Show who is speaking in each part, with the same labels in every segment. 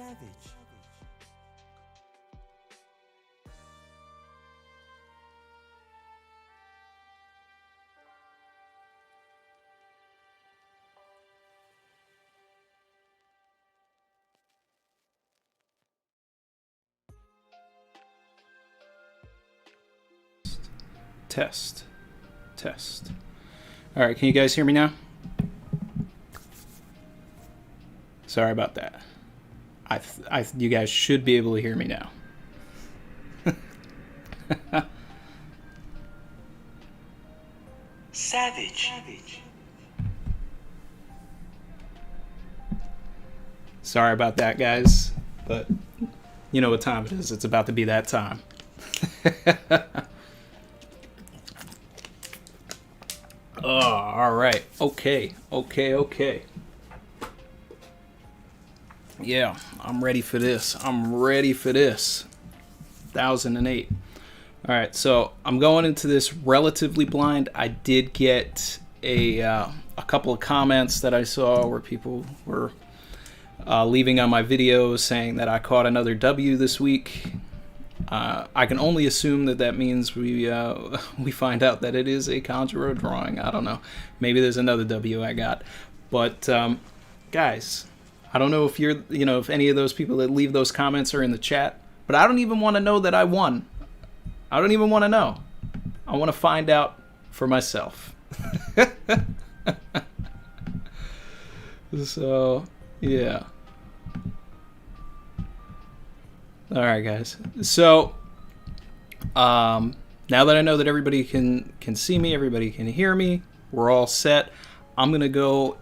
Speaker 1: Savage.
Speaker 2: Test. Test. All right, can you guys hear me now? Sorry about that. You guys should be able to hear me now.
Speaker 1: Savage.
Speaker 2: Sorry about that, guys, but you know what time it is. It's about to be that time. Oh, all right. Okay. Yeah, I'm ready for this. 1008. All right, so I'm going into this relatively blind. I did get a couple of comments that I saw where people were leaving on my videos saying that I caught another W this week. I can only assume that means we find out that it is a Conjuro drawing. I don't know. Maybe there's another W I got. But guys, I don't know if if any of those people that leave those comments are in the chat, but I don't even want to know that I won. I don't even want to know. I want to find out for myself. So, yeah. All right, guys. So, now that I know that everybody can see me, everybody can hear me, we're all set. I'm gonna go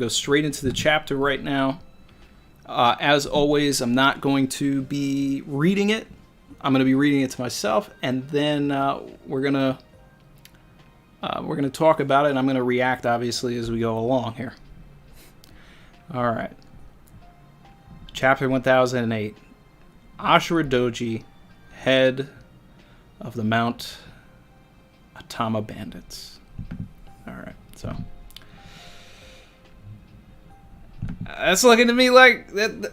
Speaker 2: straight into the chapter right now. As always, I'm not going to be reading it. I'm gonna be reading it to myself, and then we're gonna talk about it, and I'm gonna react obviously as we go along here. All right. Chapter 1008. Ashura Doji, head of the Mount Atama bandits. All right, so that's looking to me like that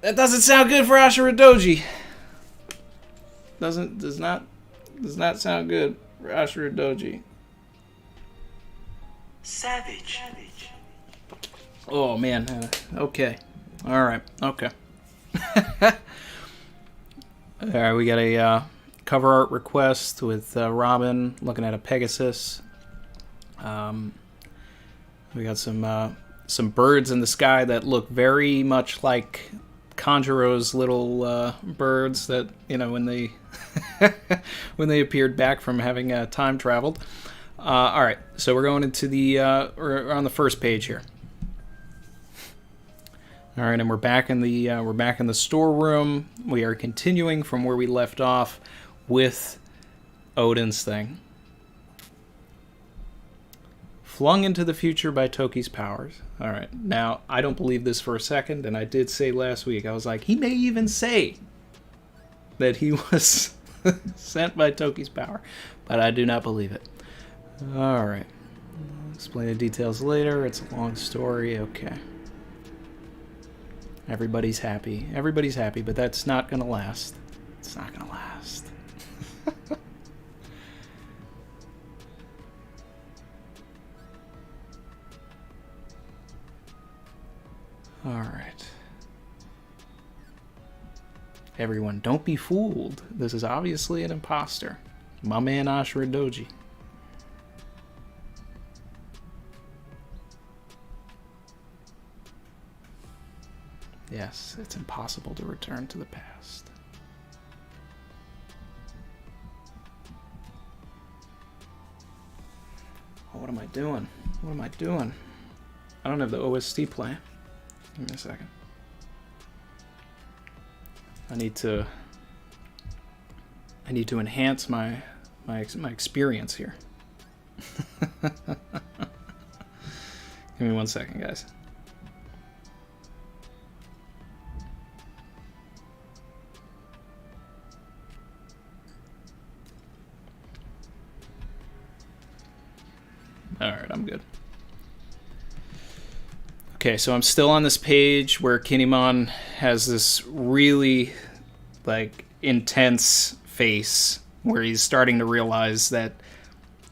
Speaker 2: doesn't sound good for Ashura Doji. Does not sound good for Ashura Doji.
Speaker 1: Savage.
Speaker 2: Oh man. Okay. All right. Okay. All right, we got a cover art request with Robin looking at a Pegasus. We got some birds in the sky that look very much like Conjuro's little birds that when they when they appeared back from having time traveled. All right, so we're going into we're on the first page here. All right, and we're back in the storeroom. We are continuing from where we left off with Odin's thing. Flung into the future by Toki's powers. All right, now I don't believe this for a second, and I did say last week, I was like, he may even say that he was sent by Toki's power, but I do not believe it. All right, I'll explain the details later. It's a long story. Okay. Everybody's happy, but that's not going to last. It's not going to last. All right. Everyone, don't be fooled. This is obviously an imposter. My man Ashura Doji. Yes, it's impossible to return to the past. Oh, what am I doing? I don't have the OST playing. Give me a second. I need to enhance my experience here. Give me 1 second, guys. Alright, I'm good. Okay, so I'm still on this page where Kinemon has this really, like, intense face where he's starting to realize that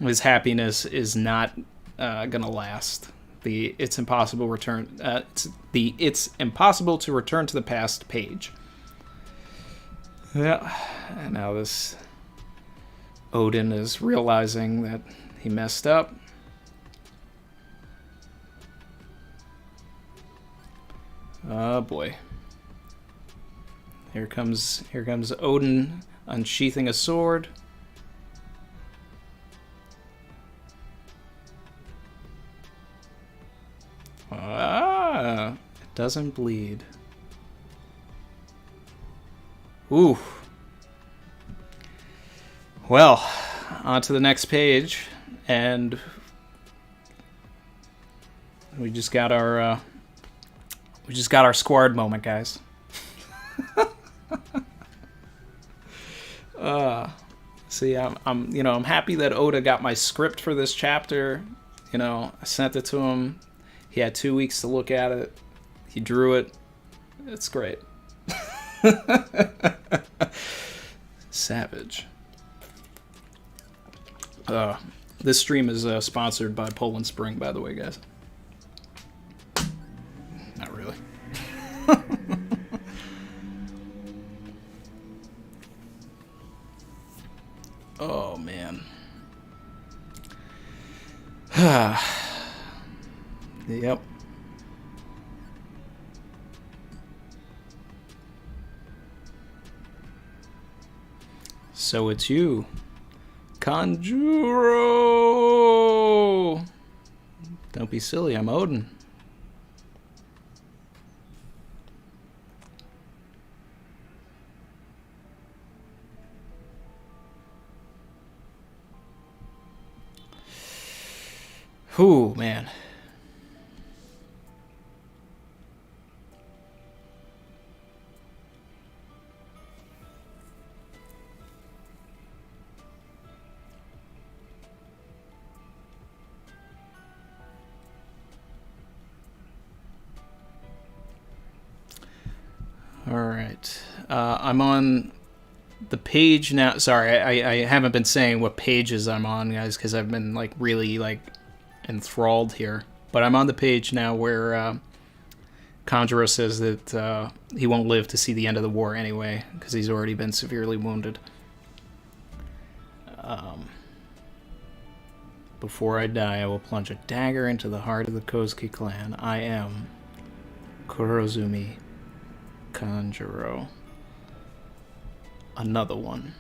Speaker 2: his happiness is not gonna last. It's impossible to return to the past page. Yeah, and now this Odin is realizing that he messed up. Oh boy. Here comes Odin unsheathing a sword. It doesn't bleed. Ooh. Well, on to the next page, and we just got our squad moment, guys. See, I'm happy that Oda got my script for this chapter. I sent it to him. He had 2 weeks to look at it. He drew it. It's great. Savage. This stream is sponsored by Poland Spring, by the way, guys. Not really. Oh, man. Yep. So it's you, Kanjuro. Don't be silly, I'm Odin. Whew, man. All right. I'm on the page now. Sorry, I haven't been saying what pages I'm on, guys, because I've been really enthralled here. But I'm on the page now where Kanjuro says that he won't live to see the end of the war anyway, because he's already been severely wounded. Before I die, I will plunge a dagger into the heart of the Kozuki clan. I am Kurozumi Kanjuro. Another one.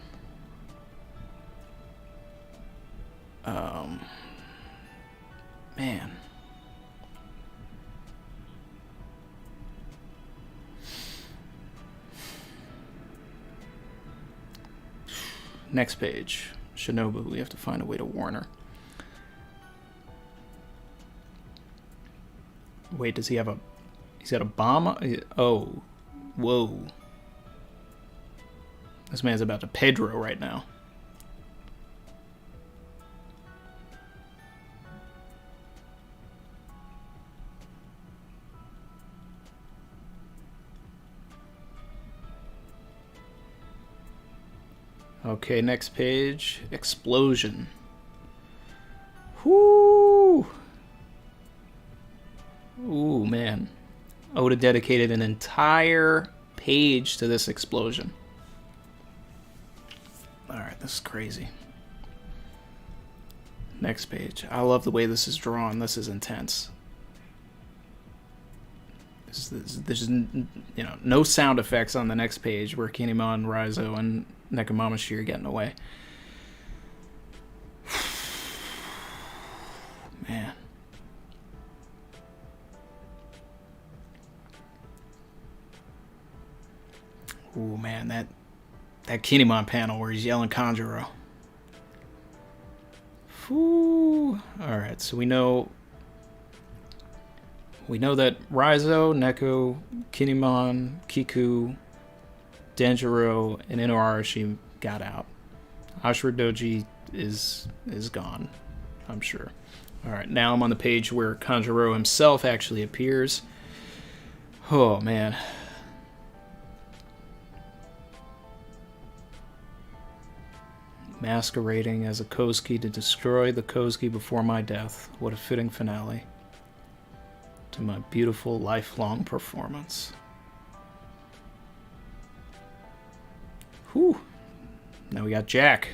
Speaker 2: Man. Next page. Shinobu, we have to find a way to warn her. Wait, does he have a... He's got a bomb? Oh. Whoa. This man's about to Pedro right now. Okay, next page. Explosion. Whoo! Ooh, man. Oda dedicated an entire page to this explosion. Alright, this is crazy. Next page. I love the way this is drawn. This is intense. There's no sound effects on the next page where Kinemon, Raizo, and Nekomamushi are getting away. Man. Ooh, man, that Kinemon panel where he's yelling Kanjuro. Whew. Alright, so we know that Raizo, Neko, Kinemon, Kiku, Denjiro, and Inuarashi got out. Ashura Doji is gone, I'm sure. All right, now I'm on the page where Kanjuro himself actually appears. Oh, man. Masquerading as a Kozuki to destroy the Kozuki before my death. What a fitting finale to my beautiful lifelong performance. Whew. Now we got Jack.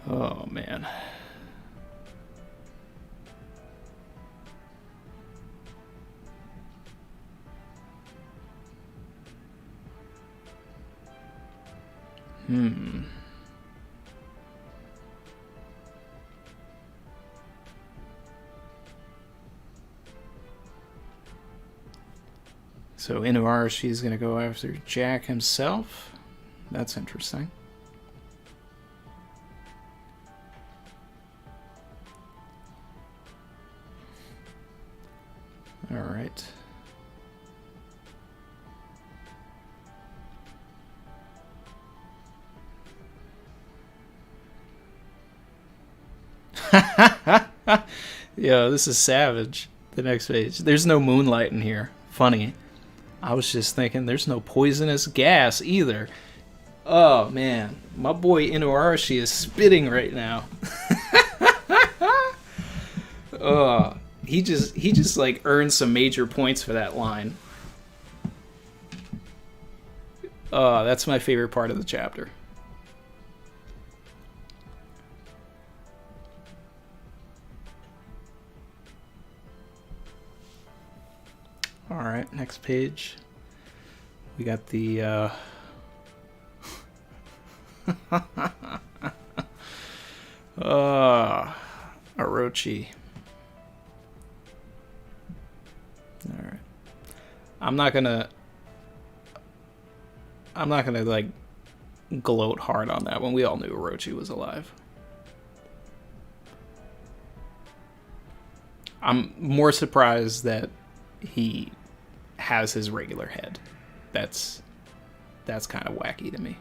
Speaker 2: Oh, man. So Inuarashi's going to go after Jack himself. That's interesting. All right. Yo, this is savage. The next page. There's no moonlight in here. Funny. I was just thinking there's no poisonous gas either. Oh, man. My boy Inuarashi is spitting right now. Oh, he just like earned some major points for that line. Oh, that's my favorite part of the chapter. All right, next page. We got the Orochi. All right. I'm not gonna like gloat hard on that one. We all knew Orochi was alive. I'm more surprised that he has his regular head. That's kind of wacky to me.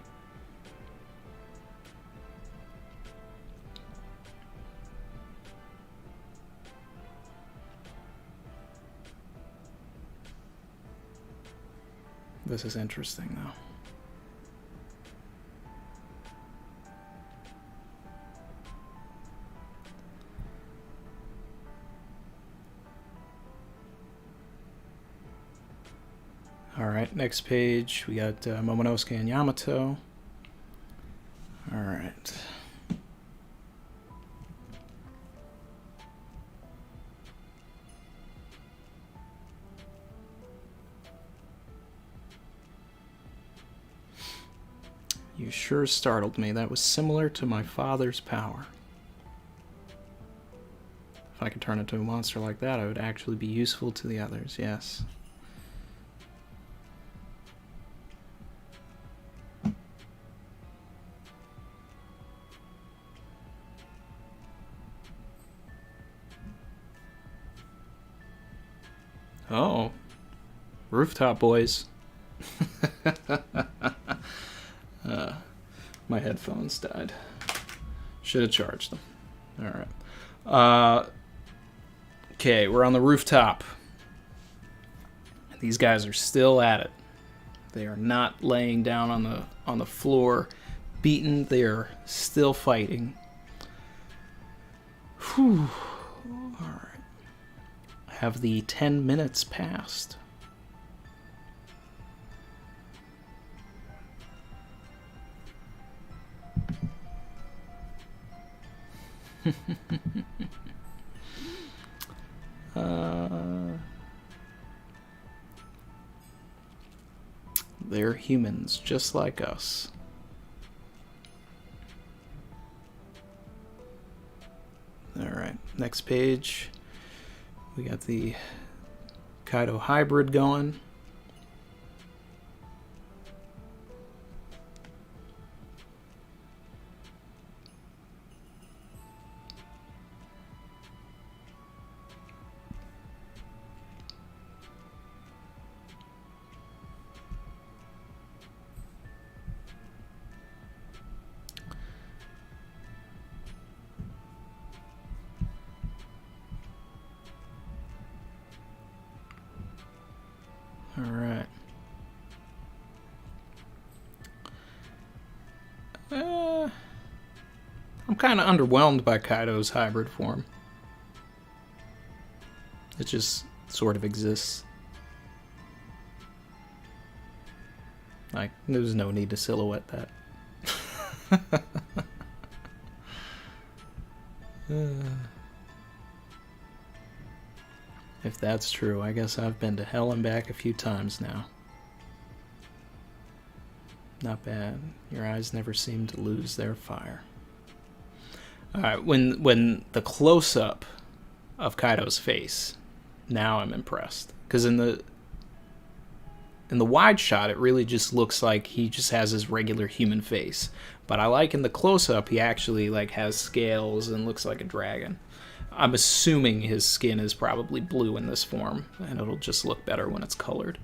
Speaker 2: This is interesting, though. All right, next page, we got Momonosuke and Yamato. All right. You sure startled me. That was similar to my father's power. If I could turn into a monster like that, I would actually be useful to the others, yes. Oh, rooftop boys. My headphones died. Should have charged them. All right. Okay, we're on the rooftop. These guys are still at it. They are not laying down on the floor, beaten. They are still fighting. Whew. All right. Have the 10 minutes passed? They're humans just like us. Alright, next page. We got the Kaido hybrid going. All right. I'm kind of underwhelmed by Kaido's hybrid form. It just sort of exists. Like, there's no need to silhouette that. If that's true, I guess I've been to hell and back a few times now. Not bad. Your eyes never seem to lose their fire. Alright, when the close-up of Kaido's face, now I'm impressed. Because in the wide shot, it really just looks like he just has his regular human face. But I like in the close-up, he actually like has scales and looks like a dragon. I'm assuming his skin is probably blue in this form, and it'll just look better when it's colored.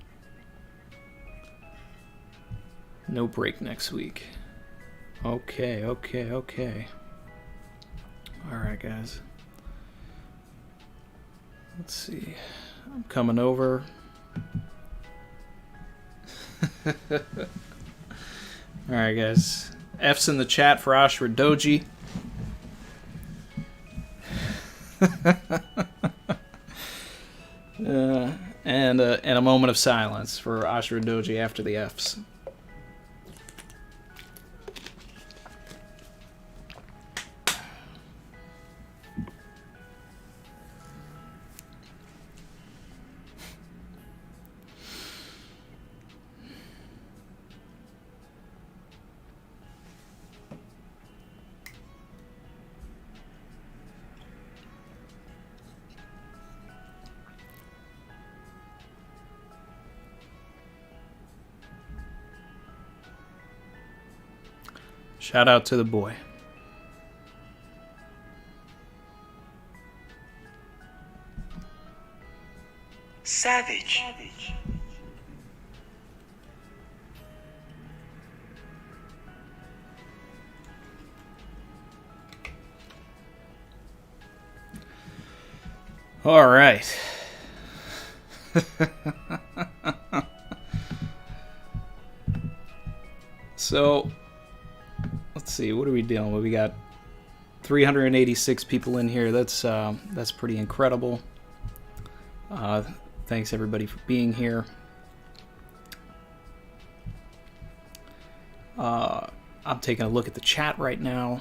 Speaker 2: No break next week. Okay. Alright, guys. Let's see. I'm coming over. Alright, guys. F's in the chat for Ashura Doji. And a moment of silence for Ashura Doji after the F's. Shout out to the boy.
Speaker 1: Savage.
Speaker 2: All right. So, let's see. What are we dealing with? We got 386 people in here. That's pretty incredible. Thanks everybody for being here. I'm taking a look at the chat right now.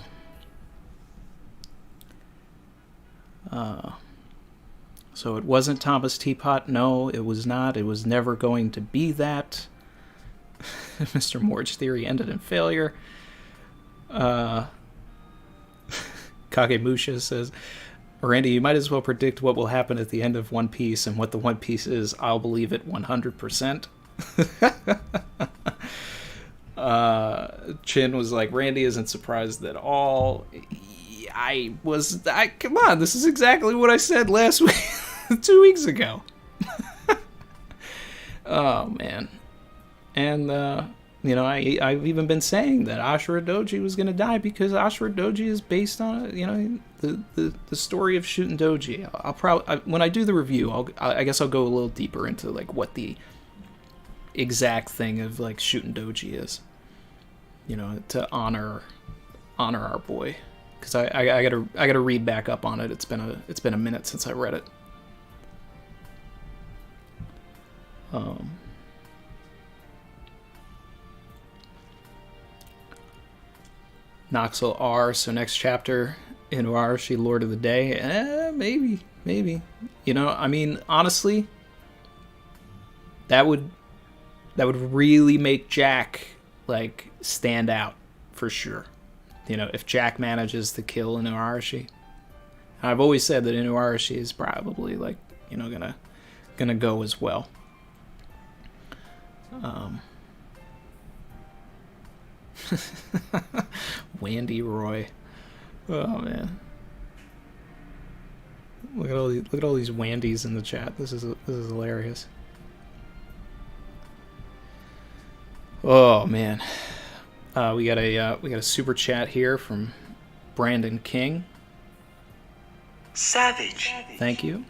Speaker 2: So it wasn't Thomas Teapot. No, it was not. It was never going to be that. Mr. Morge's theory ended in failure. Kagemusha says, Randy, you might as well predict what will happen at the end of One Piece, and what the One Piece is, I'll believe it 100%. Chin was like, Randy isn't surprised at all. Come on, this is exactly what I said last week, 2 weeks ago. Oh, man. And, I've even been saying that Ashura Doji was going to die because Ashura Doji is based on, the story of Shootin' Doji. I'll probably, when I do the review, I guess I'll go a little deeper into, like, what the exact thing of, like, Shootin' Doji is. To honor our boy. Because I gotta read back up on it. It's been a minute since I read it. Noxel R, so next chapter, Inuarashi, Lord of the Day. Maybe. Honestly, that would really make Jack, like, stand out for sure. If Jack manages to kill Inuarashi. I've always said that Inuarashi is probably, like, gonna go as well. Wandy Roy. Oh man. Look at all these Wandys in the chat. This is hilarious. Oh man. We got a super chat here from Brandon King.
Speaker 1: Savage.
Speaker 2: Thank you.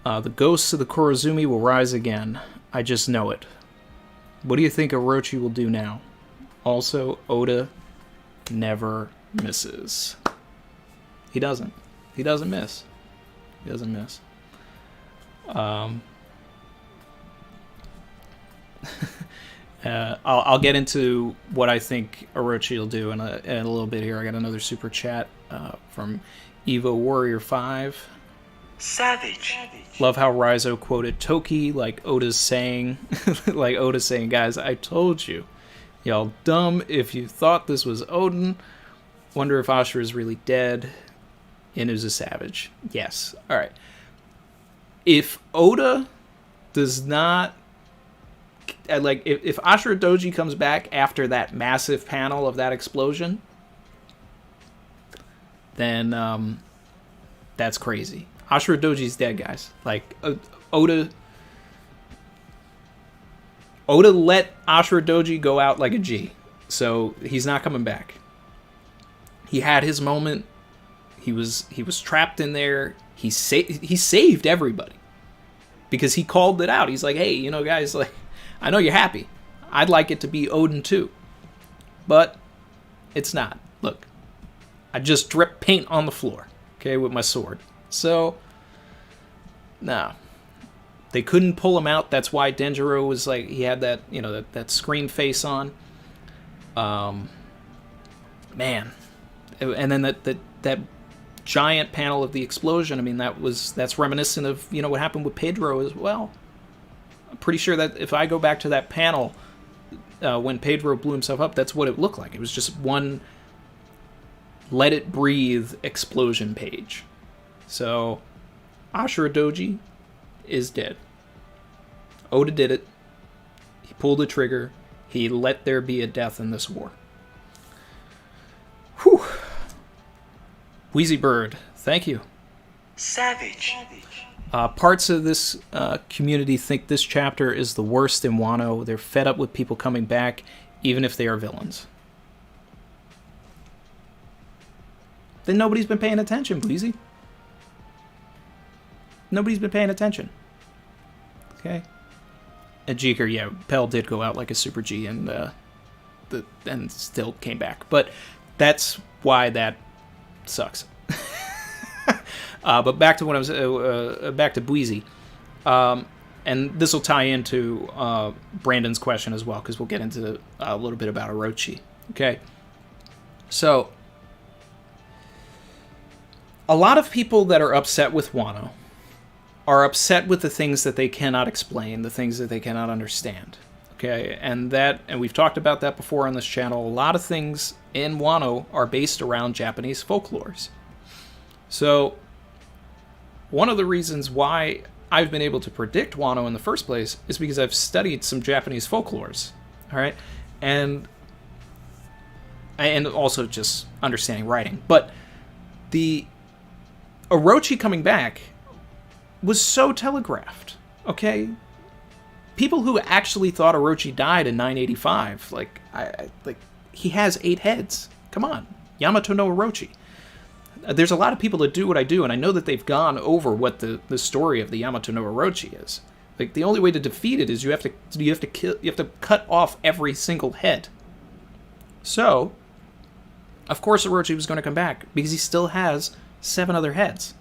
Speaker 2: The ghosts of the Kurozumi will rise again. I just know it. What do you think Orochi will do now? Also, Oda never misses. He doesn't. He doesn't miss. He doesn't miss. I'll get into what I think Orochi will do in a little bit here. I got another super chat from Evo Warrior 5.
Speaker 1: Savage.
Speaker 2: Love how Raizo quoted Toki like Oda's saying, guys, I told you. Y'all dumb if you thought this was Odin. Wonder if Ashura is really dead. Inu's a savage. Yes. All right. If Oda does not... if Ashura Doji comes back after that massive panel of that explosion, then that's crazy. Ashura Doji's dead, guys. Like, Oda let Ashura Doji go out like a G. So he's not coming back. He had his moment. He was trapped in there. He saved everybody. Because he called it out. He's like, hey, you know, guys, like, I know you're happy. I'd like it to be Odin too. But it's not. Look. I just dripped paint on the floor, okay, with my sword. So, no. They couldn't pull him out. That's why Denjiro was like, he had that, you know, that scream face on. Man. And then that giant panel of the explosion, I mean, that's reminiscent of, you know, what happened with Pedro as well. I'm pretty sure that if I go back to that panel when Pedro blew himself up, that's what it looked like. It was just one let it breathe explosion page. So, Ashura Doji is dead. Oda did it. He pulled the trigger. He let there be a death in this war. Whew. Wheezy Bird, thank you.
Speaker 1: Savage.
Speaker 2: Parts of this community think this chapter is the worst in Wano. They're fed up with people coming back, even if they are villains. Then nobody's been paying attention, Wheezy. Nobody's been paying attention. Okay? And Jeeker, yeah, Pell did go out like a Super G and still came back. But that's why that sucks. But back to what I was back to Bweezy, and this will tie into Brandon's question as well, because we'll get into a little bit about Orochi. Okay, so a lot of people that are upset with Wano are upset with the things that they cannot explain, the things that they cannot understand. Okay, and we've talked about that before on this channel. A lot of things in Wano are based around Japanese folklores. So, one of the reasons why I've been able to predict Wano in the first place is because I've studied some Japanese folklores. All right, and also just understanding writing. But the Orochi coming back was so telegraphed. Okay, people who actually thought Orochi died in 985, like he has 8 heads. Come on, Yamato no Orochi. There's a lot of people that do what I do, and I know that they've gone over what the story of the Yamato no Orochi is. Like, the only way to defeat it is you have to cut off every single head. So, of course Orochi was going to come back, because he still has 7 other heads.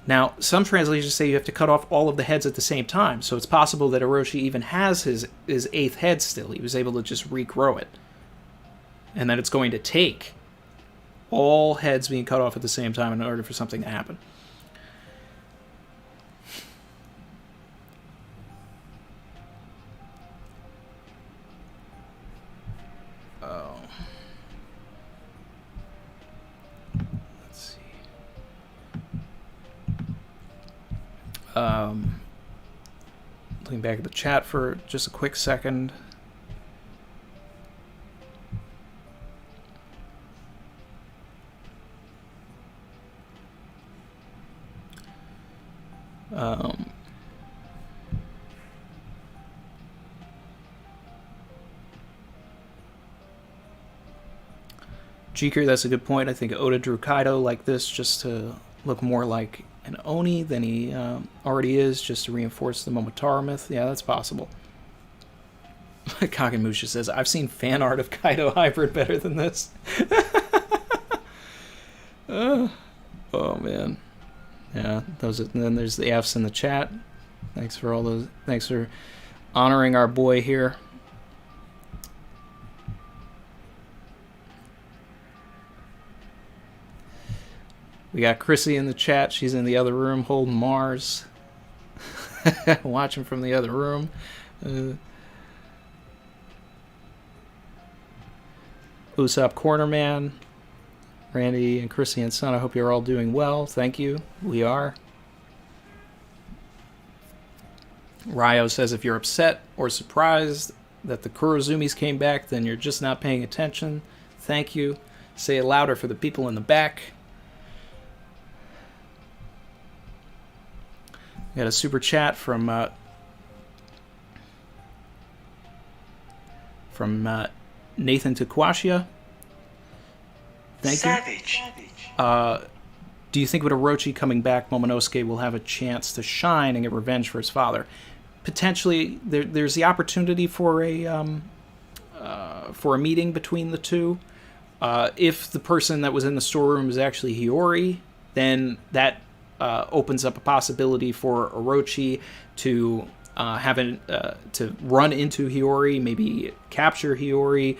Speaker 2: Now, some translations say you have to cut off all of the heads at the same time, so it's possible that Orochi even has his 8th head still. He was able to just regrow it. And that it's going to take all heads being cut off at the same time in order for something to happen. Oh. Let's see. Looking back at the chat for just a quick second. Jeeker, that's a good point. I think Oda drew Kaido like this just to look more like an Oni than he already is, just to reinforce the Momotaro myth. Yeah, that's possible. Kakamusha says, I've seen fan art of Kaido hybrid better than this. Oh, man. Yeah, those. And then there's the Fs in the chat. Thanks for all those. Thanks for honoring our boy here. We got Chrissy in the chat. She's in the other room holding Mars. Watching from the other room. Usopp Cornerman. Randy and Chrissy and Son, I hope you're all doing well. Thank you. We are. Ryo says, if you're upset or surprised that the Kurozumis came back, then you're just not paying attention. Thank you. Say it louder for the people in the back. We got a super chat from Nathan Tukwashia. Thank
Speaker 1: Savage.
Speaker 2: you. Do you think with Orochi coming back, Momonosuke will have a chance to shine and get revenge for his father? Potentially, there's the opportunity for a meeting between the two. If the person that was in the storeroom is actually Hiyori, then that opens up a possibility for Orochi to to run into Hiyori, maybe capture Hiyori,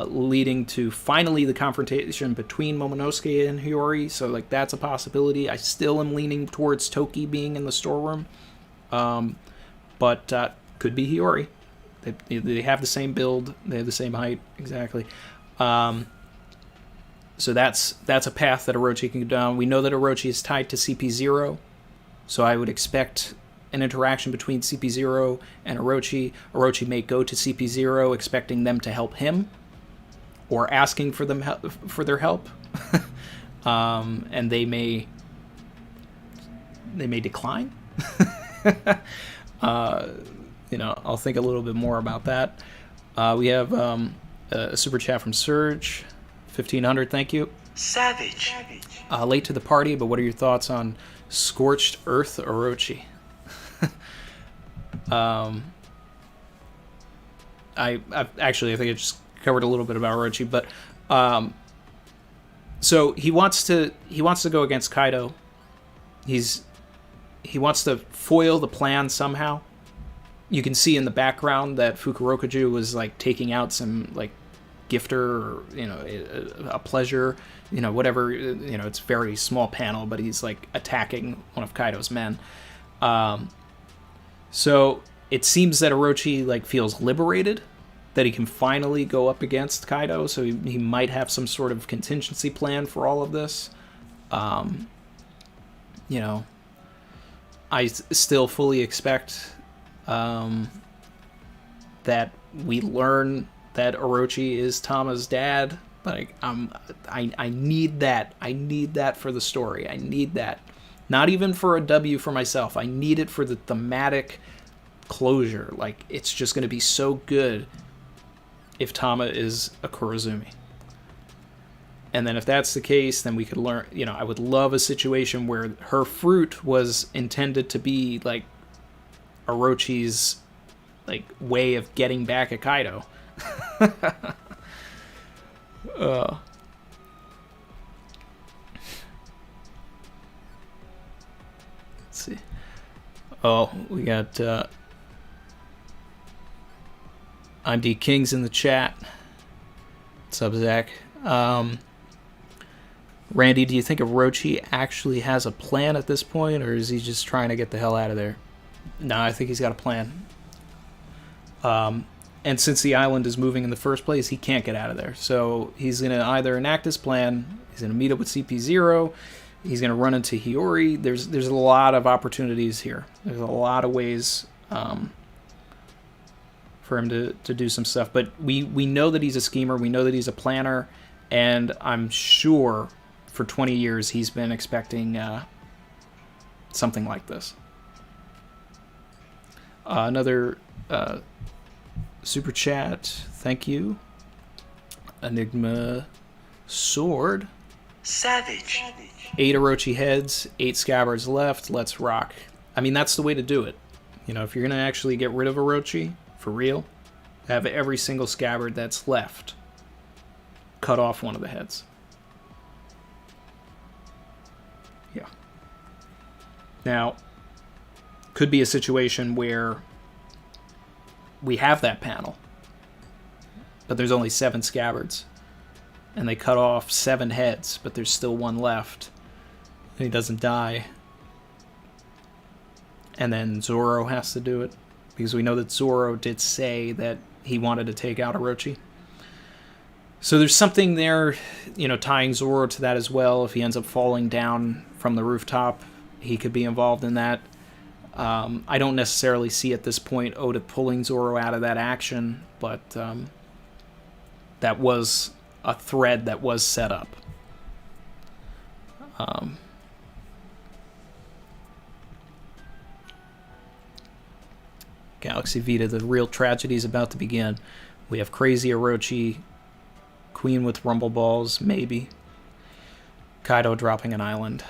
Speaker 2: leading to finally the confrontation between Momonosuke and Hiyori. So, like, that's a possibility. I still am leaning towards Toki being in the storeroom, but could be Hiyori. They have the same build. They have the same height, exactly. So that's a path that Orochi can go down. We know that Orochi is tied to CP0, so I would expect an interaction between CP0 and Orochi. Orochi may go to CP0 expecting them to help him, or asking for them for their help, and they may decline. I'll think a little bit more about that. We have a super chat from Surge. 1500, thank you.
Speaker 1: Savage.
Speaker 2: Late to the party, but what are your thoughts on Scorched Earth Orochi? I think I just covered a little bit about Orochi, but so he wants to go against Kaido. He wants to foil the plan somehow. You can see in the background that Fukurokuju was like taking out some like gifter, or a pleasure, whatever, it's a very small panel, but he's like attacking one of Kaido's men. So it seems that Orochi like feels liberated, that he can finally go up against Kaido, so he might have some sort of contingency plan for all of this. I still fully expect that we learn that Orochi is Tama's dad, but I need that. I need that for the story. I need that. Not even for a W for myself. I need it for the thematic closure. Like, it's just going to be so good if Tama is a Kurozumi. And then if that's the case, then we could learn, I would love a situation where her fruit was intended to be like Orochi's like way of getting back at Kaido. Let's see. Oh, we got I'm D King's in the chat. What's up, Zach? Randy, do you think Orochi actually has a plan at this point, or is he just trying to get the hell out of there? No, I think he's got a plan. And since the island is moving in the first place, he can't get out of there. So he's going to either enact his plan, he's going to meet up with CP0, he's going to run into Hiyori. There's a lot of opportunities here. There's a lot of ways for him to do some stuff. But we know that he's a schemer, we know that he's a planner, and I'm sure for 20 years he's been expecting something like this. Another super chat, thank you. Enigma Sword.
Speaker 1: Savage.
Speaker 2: 8 Orochi heads, 8 Scabbards left. Let's rock. I mean, that's the way to do it. You know, if you're going to actually get rid of Orochi, for real, have every single Scabbard that's left cut off one of the heads. Yeah. Now, could be a situation where we have that panel, but there's only 7 Scabbards, and they cut off 7 heads, but there's still 1 left, and he doesn't die. And then Zoro has to do it, because we know that Zoro did say that he wanted to take out Orochi. So there's something there, you know, tying Zoro to that as well. If he ends up falling down from the rooftop, he could be involved in that. I don't necessarily see at this point Oda pulling Zoro out of that action, but that was a thread that was set up. Galaxy Vita, the real tragedy is about to begin. We have Crazy Orochi, Queen with Rumble Balls, maybe. Kaido dropping an island.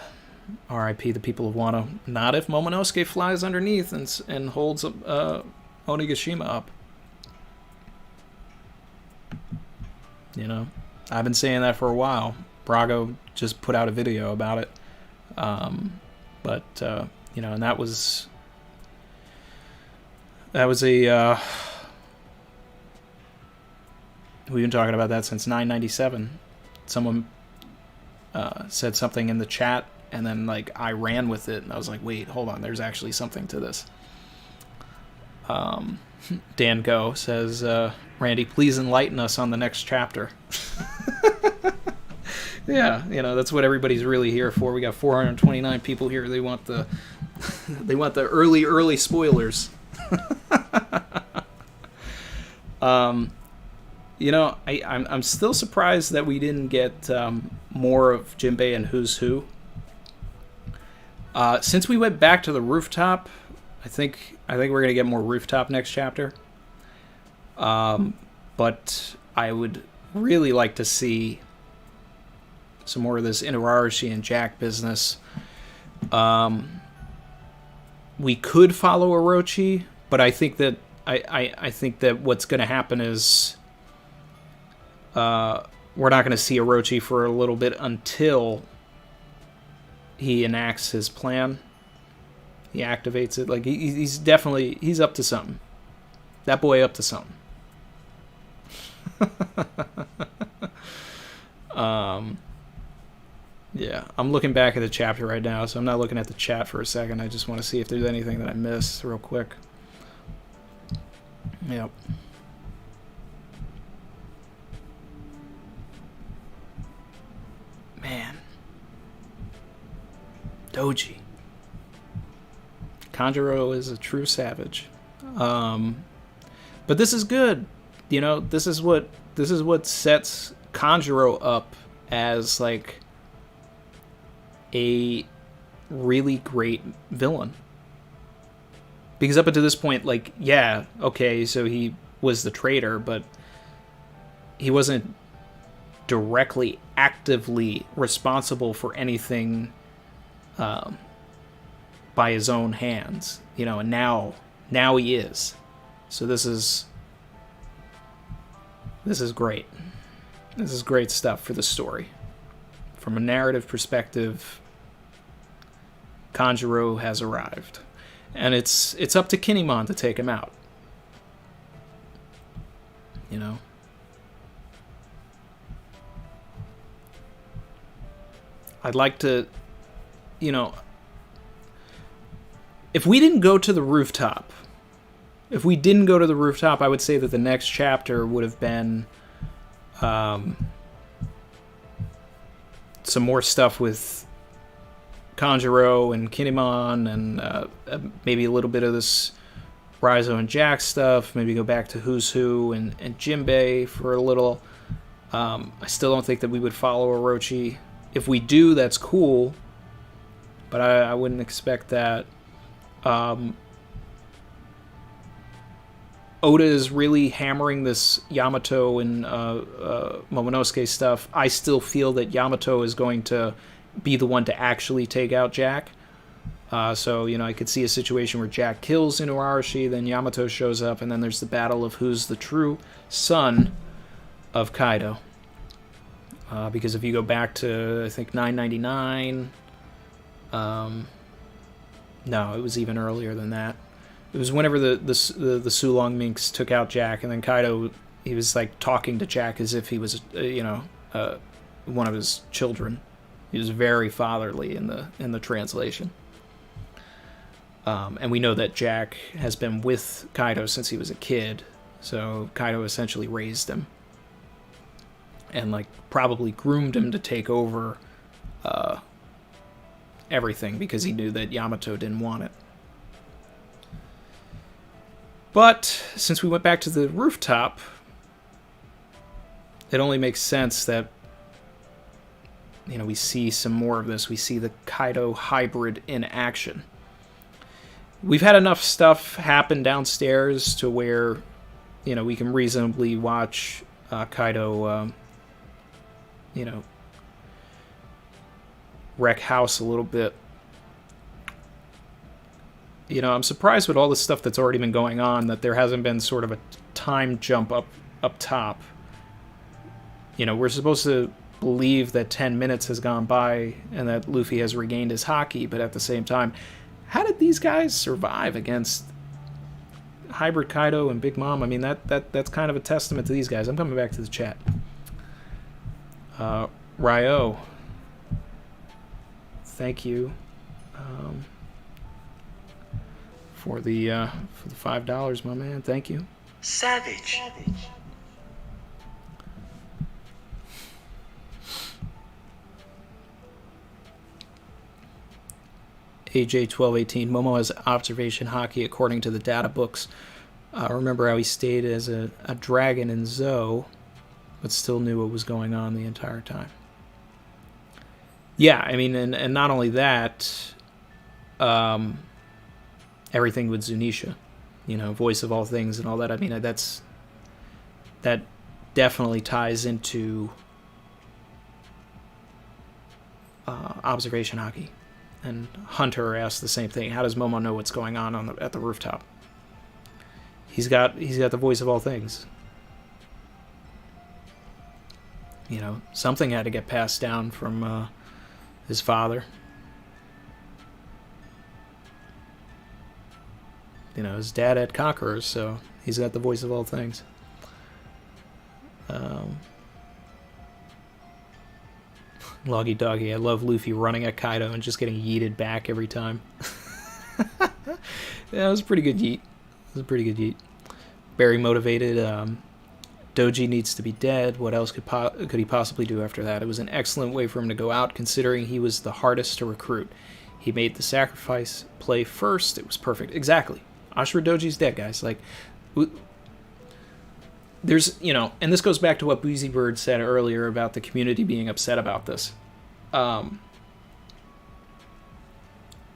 Speaker 2: R.I.P. the people of Wano. Not if Momonosuke flies underneath and holds Onigashima up. You know, I've been saying that for a while. Brago just put out a video about it. You know, and that was a... we've been talking about that since 997. Someone said something in the chat, and then like I ran with it, and I was like, wait, hold on, there's actually something to this. Dan Go says, Randy, please enlighten us on the next chapter. Yeah, you know, that's what everybody's really here for. We got 429 people here. They want the they want the early spoilers. You know, I'm still surprised that we didn't get more of Jinbei and Who's Who. Since we went back to the rooftop, I think we're gonna get more rooftop next chapter. But I would really like to see some more of this Inarashi and Jack business. We could follow Orochi, but I think that I think that what's going to happen is we're not going to see Orochi for a little bit until he enacts his plan. He activates it. Like he's definitely up to something. That boy up to something. Yeah, I'm looking back at the chapter right now, so I'm not looking at the chat for a second. I just want to see if there's anything that I missed real quick. Yep. Man. Doji. Kanjuro is a true savage. But this is good. You know, this is what sets Kanjuro up as like a really great villain. Because up until this point, like, yeah, okay, so he was the traitor, but he wasn't directly, actively responsible for anything by his own hands, you know, and now he is. So this is great. This is great stuff for the story. From a narrative perspective, Kanjuro has arrived. And it's up to Kinemon to take him out. You know? I'd like to, you know, if we didn't go to the rooftop, I would say that the next chapter would have been some more stuff with Kanjuro and Kinemon, and maybe a little bit of this Raizo and Jack stuff. Maybe go back to Who's Who and Jinbei for a little. I still don't think that we would follow Orochi. If we do, that's cool, but I wouldn't expect that. Oda is really hammering this Yamato and Momonosuke stuff, I still feel that Yamato is going to be the one to actually take out Jack. So, I could see a situation where Jack kills Inuarashi, then Yamato shows up, and then there's the battle of who's the true son of Kaido. Because if you go back to, I think, 999... no, it was even earlier than that. It was whenever the Sulong Minks took out Jack, and then Kaido, he was like talking to Jack as if he was, one of his children. He was very fatherly in the translation. And we know that Jack has been with Kaido since he was a kid, so Kaido essentially raised him and like probably groomed him to take over everything because he knew that Yamato didn't want it. But since we went back to the rooftop, it only makes sense that we see some more of this. We see the Kaido hybrid in action. We've had enough stuff happen downstairs to where we can reasonably watch Kaido wreck house a little bit. I'm surprised with all the stuff that's already been going on that there hasn't been sort of a time jump up top. We're supposed to believe that 10 minutes has gone by and that Luffy has regained his haki, but at the same time, how did these guys survive against Hybrid Kaido and Big Mom? I mean, that's kind of a testament to these guys. I'm coming back to the chat. Ryo, thank you for the $5, my man. Thank you.
Speaker 1: Savage.
Speaker 2: AJ1218, Momo has observation haki according to the data books. Remember how he stayed as a dragon in Zou, but still knew what was going on the entire time. Yeah, I mean, and not only that, everything with Zunisha, voice of all things and all that. I mean, that definitely ties into observation haki. And Hunter asked the same thing. How does Momo know what's going on at the rooftop? He's got the voice of all things. Something had to get passed down from his father. His dad had conquerors, so he's got the voice of all things. Loggy Doggy, I love Luffy running at Kaido and just getting yeeted back every time. Yeah, it was a pretty good yeet. Very motivated. Doji needs to be dead. What else could he possibly do after that? It was an excellent way for him to go out, considering he was the hardest to recruit. He made the sacrifice play first. It was perfect. Exactly. Ashura Doji's dead, guys. Like, there's, and this goes back to what Boozy Bird said earlier about the community being upset about this.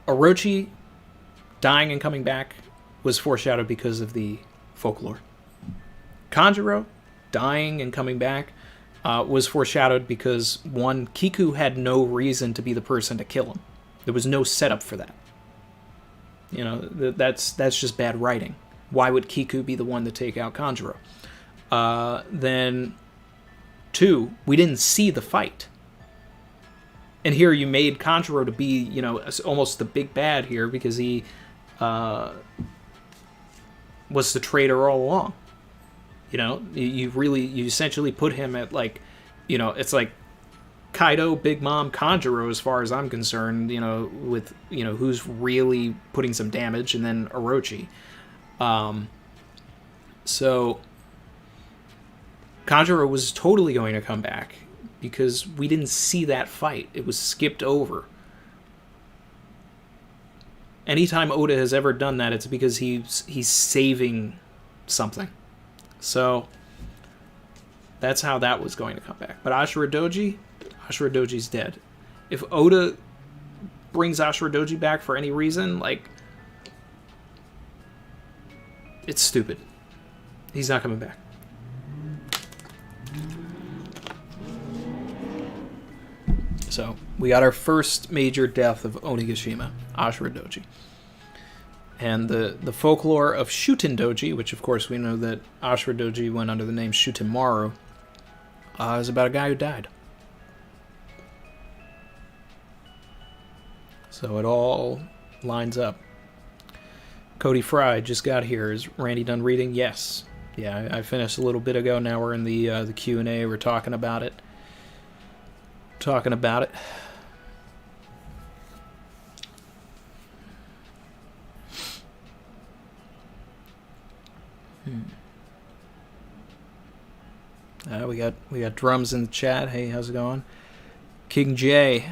Speaker 2: Orochi dying and coming back was foreshadowed because of the folklore. Kanjuro dying and coming back was foreshadowed because, one, Kiku had no reason to be the person to kill him. There was no setup for that. That's just bad writing. Why would Kiku be the one to take out Kanjuro? Then, two, we didn't see the fight. And here you made Kanjuro to be, almost the big bad here because he was the traitor all along. You essentially put him at it's like Kaido, Big Mom, Kanjuro as far as I'm concerned, with, who's really putting some damage, and then Orochi. So Kanjuro was totally going to come back because we didn't see that fight. It was skipped over. Anytime Oda has ever done that, it's because he's saving something. So that's how that was going to come back. But Ashura Doji's dead. If Oda brings Ashura Doji back for any reason, it's stupid. He's not coming back. So, we got our first major death of Onigashima, Ashura Doji. And the folklore of Shuten Doji, which of course we know that Ashura Doji went under the name Shutenmaru, is about a guy who died. So it all lines up. Cody Fry just got here. Is Randy done reading? Yes. Yeah, I finished a little bit ago. Now we're in the Q&A. We're talking about it. We got drums in the chat. Hey, how's it going? King J.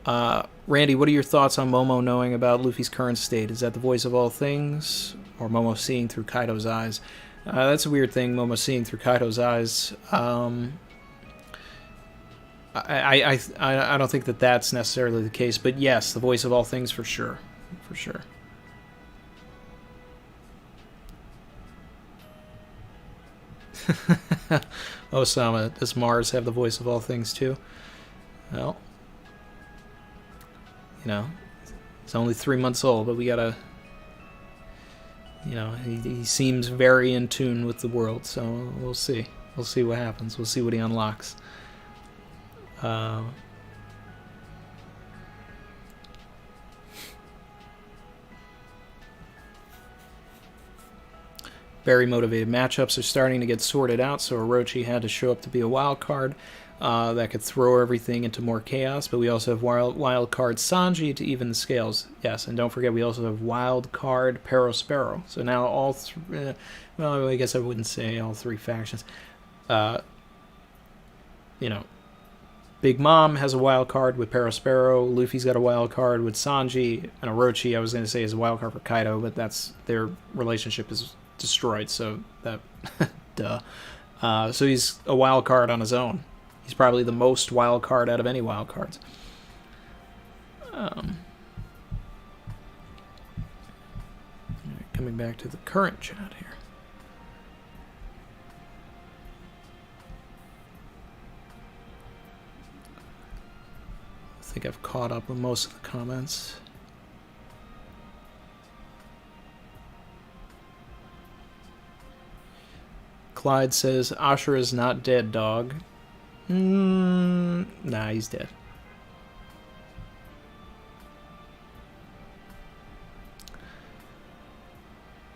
Speaker 2: Randy, what are your thoughts on Momo knowing about Luffy's current state? Is that the voice of all things, or Momo seeing through Kaido's eyes? That's a weird thing, Momo seeing through Kaido's eyes. I don't think that that's necessarily the case, but yes, the voice of all things for sure. For sure. Osama, does Mars have the voice of all things too? Well, you know, it's only 3 months old, but we gotta, you know, he seems very in tune with the world, so we'll see. We'll see what happens. We'll see what he unlocks. Very motivated. Matchups are starting to get sorted out, so Orochi had to show up to be a wild card that could throw everything into more chaos, but we also have wild card Sanji to even the scales. Yes, and don't forget we also have wild card Perospero. So now all three, well, I guess I wouldn't say all three factions. You know, Big Mom has a wild card with Perospero, Luffy's got a wild card with Sanji, and Orochi, I was going to say, is a wild card for Kaido, but that's their relationship is destroyed, so that duh. So he's a wild card on his own. He's probably the most wild card out of any wild cards. Coming back to the current chat here. I think I've caught up with most of the comments. Clyde says, Ashura is not dead, dog. Nah, he's dead.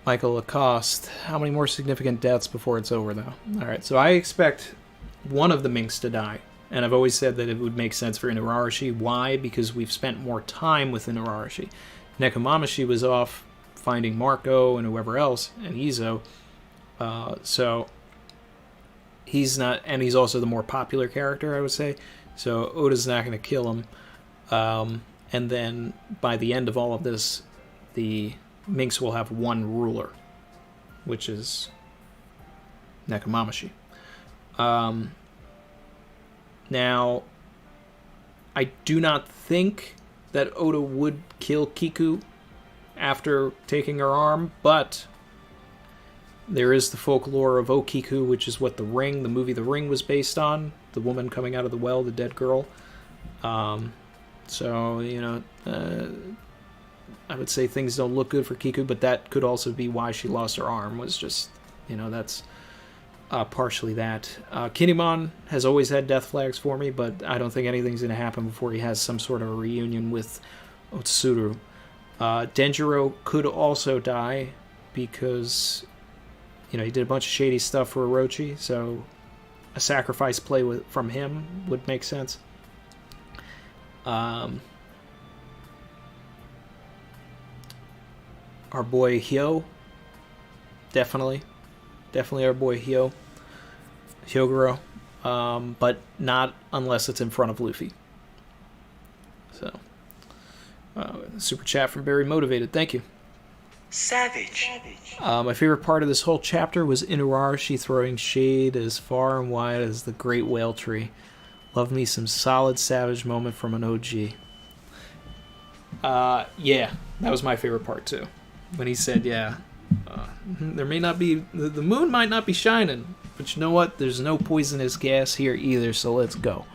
Speaker 2: Michael Lacoste, how many more significant deaths before it's over, though? Alright, so I expect one of the Minks to die. And I've always said that it would make sense for Inuarashi. Why? Because we've spent more time with Inuarashi. Nekomamushi was off finding Marco and whoever else, and Izo. So he's not, and he's also the more popular character, I would say. So Oda's not going to kill him. And then by the end of all of this, the Minks will have one ruler, which is Nekomamushi. Now, I do not think that Oda would kill Kiku after taking her arm, but there is the folklore of Okiku, which is what the movie The Ring was based on. The woman coming out of the well, the dead girl. So, you know, I would say things don't look good for Kiku, but that could also be why she lost her arm, was just, you know, that's partially that. Kinemon has always had death flags for me, but I don't think anything's going to happen before he has some sort of a reunion with Otsuru. Denjiro could also die because, you know, he did a bunch of shady stuff for Orochi, so a sacrifice play from him would make sense. Our boy Hyo, definitely our boy Hyogoro, but not unless it's in front of Luffy. So, super chat from Very Motivated, thank you.
Speaker 1: Savage.
Speaker 2: My favorite part of this whole chapter was Inuarashi throwing shade as far and wide as the Great Whale Tree. Love me some solid Savage moment from an OG. Yeah, that was my favorite part too. When he said, yeah, There may not be... The moon might not be shining, but you know what? There's no poisonous gas here either, so let's go.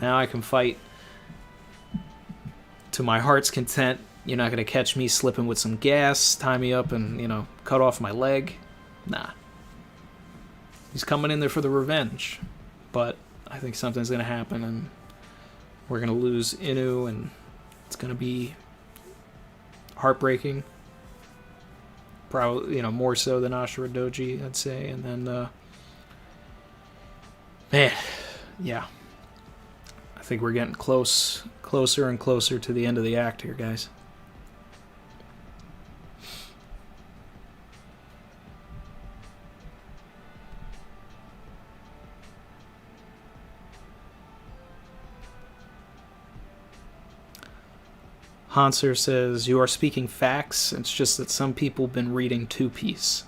Speaker 2: Now I can fight to my heart's content. You're not going to catch me slipping with some gas, tie me up and, cut off my leg. Nah. He's coming in there for the revenge. But I think something's going to happen, and we're going to lose Inu, and it's going to be heartbreaking. Probably, more so than Ashura Doji, I'd say. And then, man, yeah. I think we're getting closer and closer to the end of the act here, guys. Hanser says, you are speaking facts. It's just that some people have been reading Two Piece.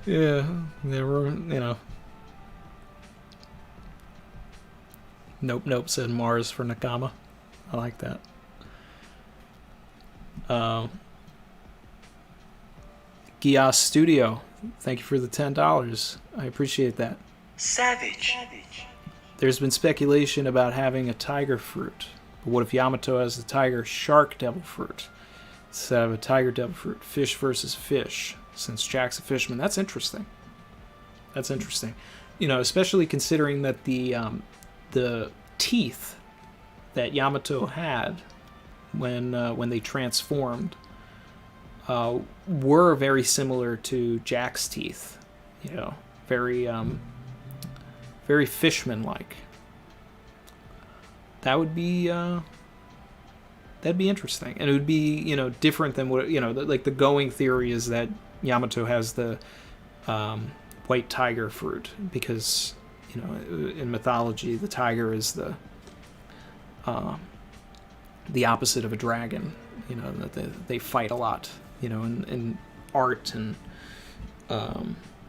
Speaker 2: Yeah, they were, Nope, said Mars for Nakama. I like that. Gias Studio, thank you for the $10. I appreciate that.
Speaker 1: Savage.
Speaker 2: There's been speculation about having a tiger fruit. But what if Yamato has the tiger shark devil fruit instead of a tiger devil fruit? Fish versus fish, since Jack's a fisherman. That's interesting. Especially considering that the teeth that Yamato had when they transformed were very similar to Jack's teeth. Very fishman-like. That'd be interesting, and it would be different than what like the going theory is that Yamato has the white tiger fruit because in mythology the tiger is the opposite of a dragon. That they fight a lot. In art and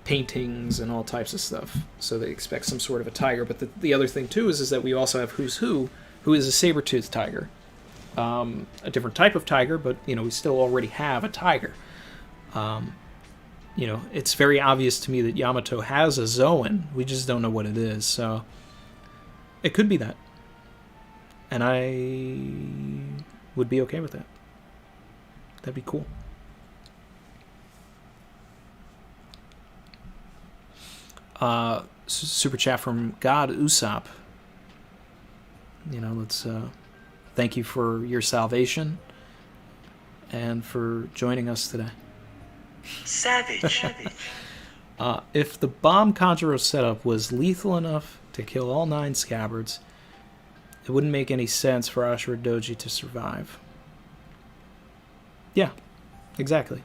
Speaker 2: paintings and all types of stuff. So they expect some sort of a tiger. But the other thing too is that we also have Who's Who is a saber-toothed tiger. A different type of tiger, but we still already have a tiger. It's very obvious to me that Yamato has a Zoan. We just don't know what it is. So it could be that. And I would be okay with that. That'd be cool. Super chat from God Usopp. Let's thank you for your salvation and for joining us today.
Speaker 1: Savage.
Speaker 2: If the bomb Kanjuro setup was lethal enough to kill all 9 Scabbards, it wouldn't make any sense for Ashura Doji to survive. Yeah, exactly.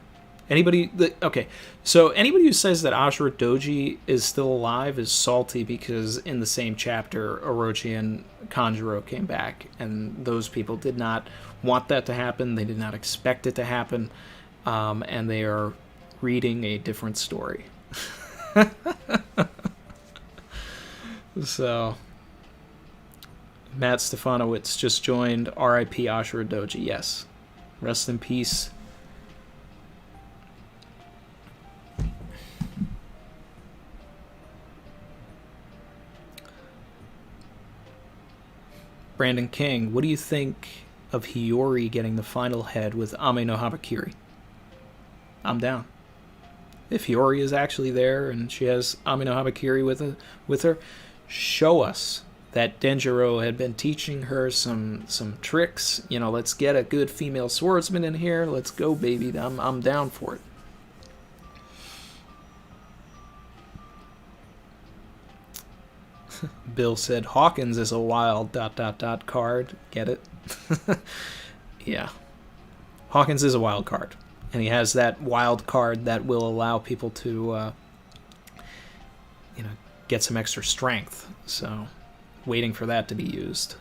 Speaker 2: Anybody who says that Ashura Doji is still alive is salty because in the same chapter, Orochi and Kanjuro came back, and those people did not want that to happen. They did not expect it to happen, and they are reading a different story. So, Matt Stefanowitz just joined. R.I.P. Ashura Doji. Yes, rest in peace. Brandon King, what do you think of Hiyori getting the final head with Ame no Habakiri? I'm down. If Hiyori is actually there and she has Ame no Habakiri with her, show us that Denjiro had been teaching her some tricks. Let's get a good female swordsman in here. Let's go, baby. I'm down for it. Bill said Hawkins is a wild ... card. Get it? Yeah. Hawkins is a wild card. And he has that wild card that will allow people to get some extra strength. So, waiting for that to be used.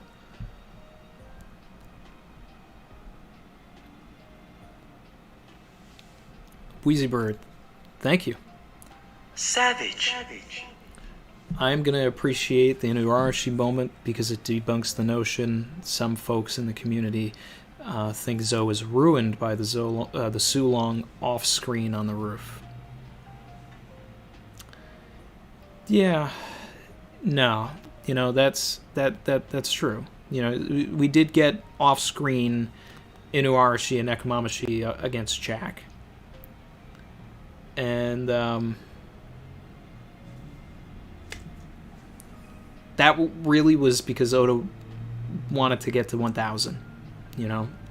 Speaker 2: Wheezy Bird, thank you.
Speaker 1: Savage.
Speaker 2: I'm going to appreciate the Inuarashi moment because it debunks the notion some folks in the community think Zoe is ruined by the Sulong off-screen on the roof. Yeah, no, that's true. We did get off-screen Inuarashi and Nekomamushi against Jack, and that really was because Oda wanted to get to 1,000.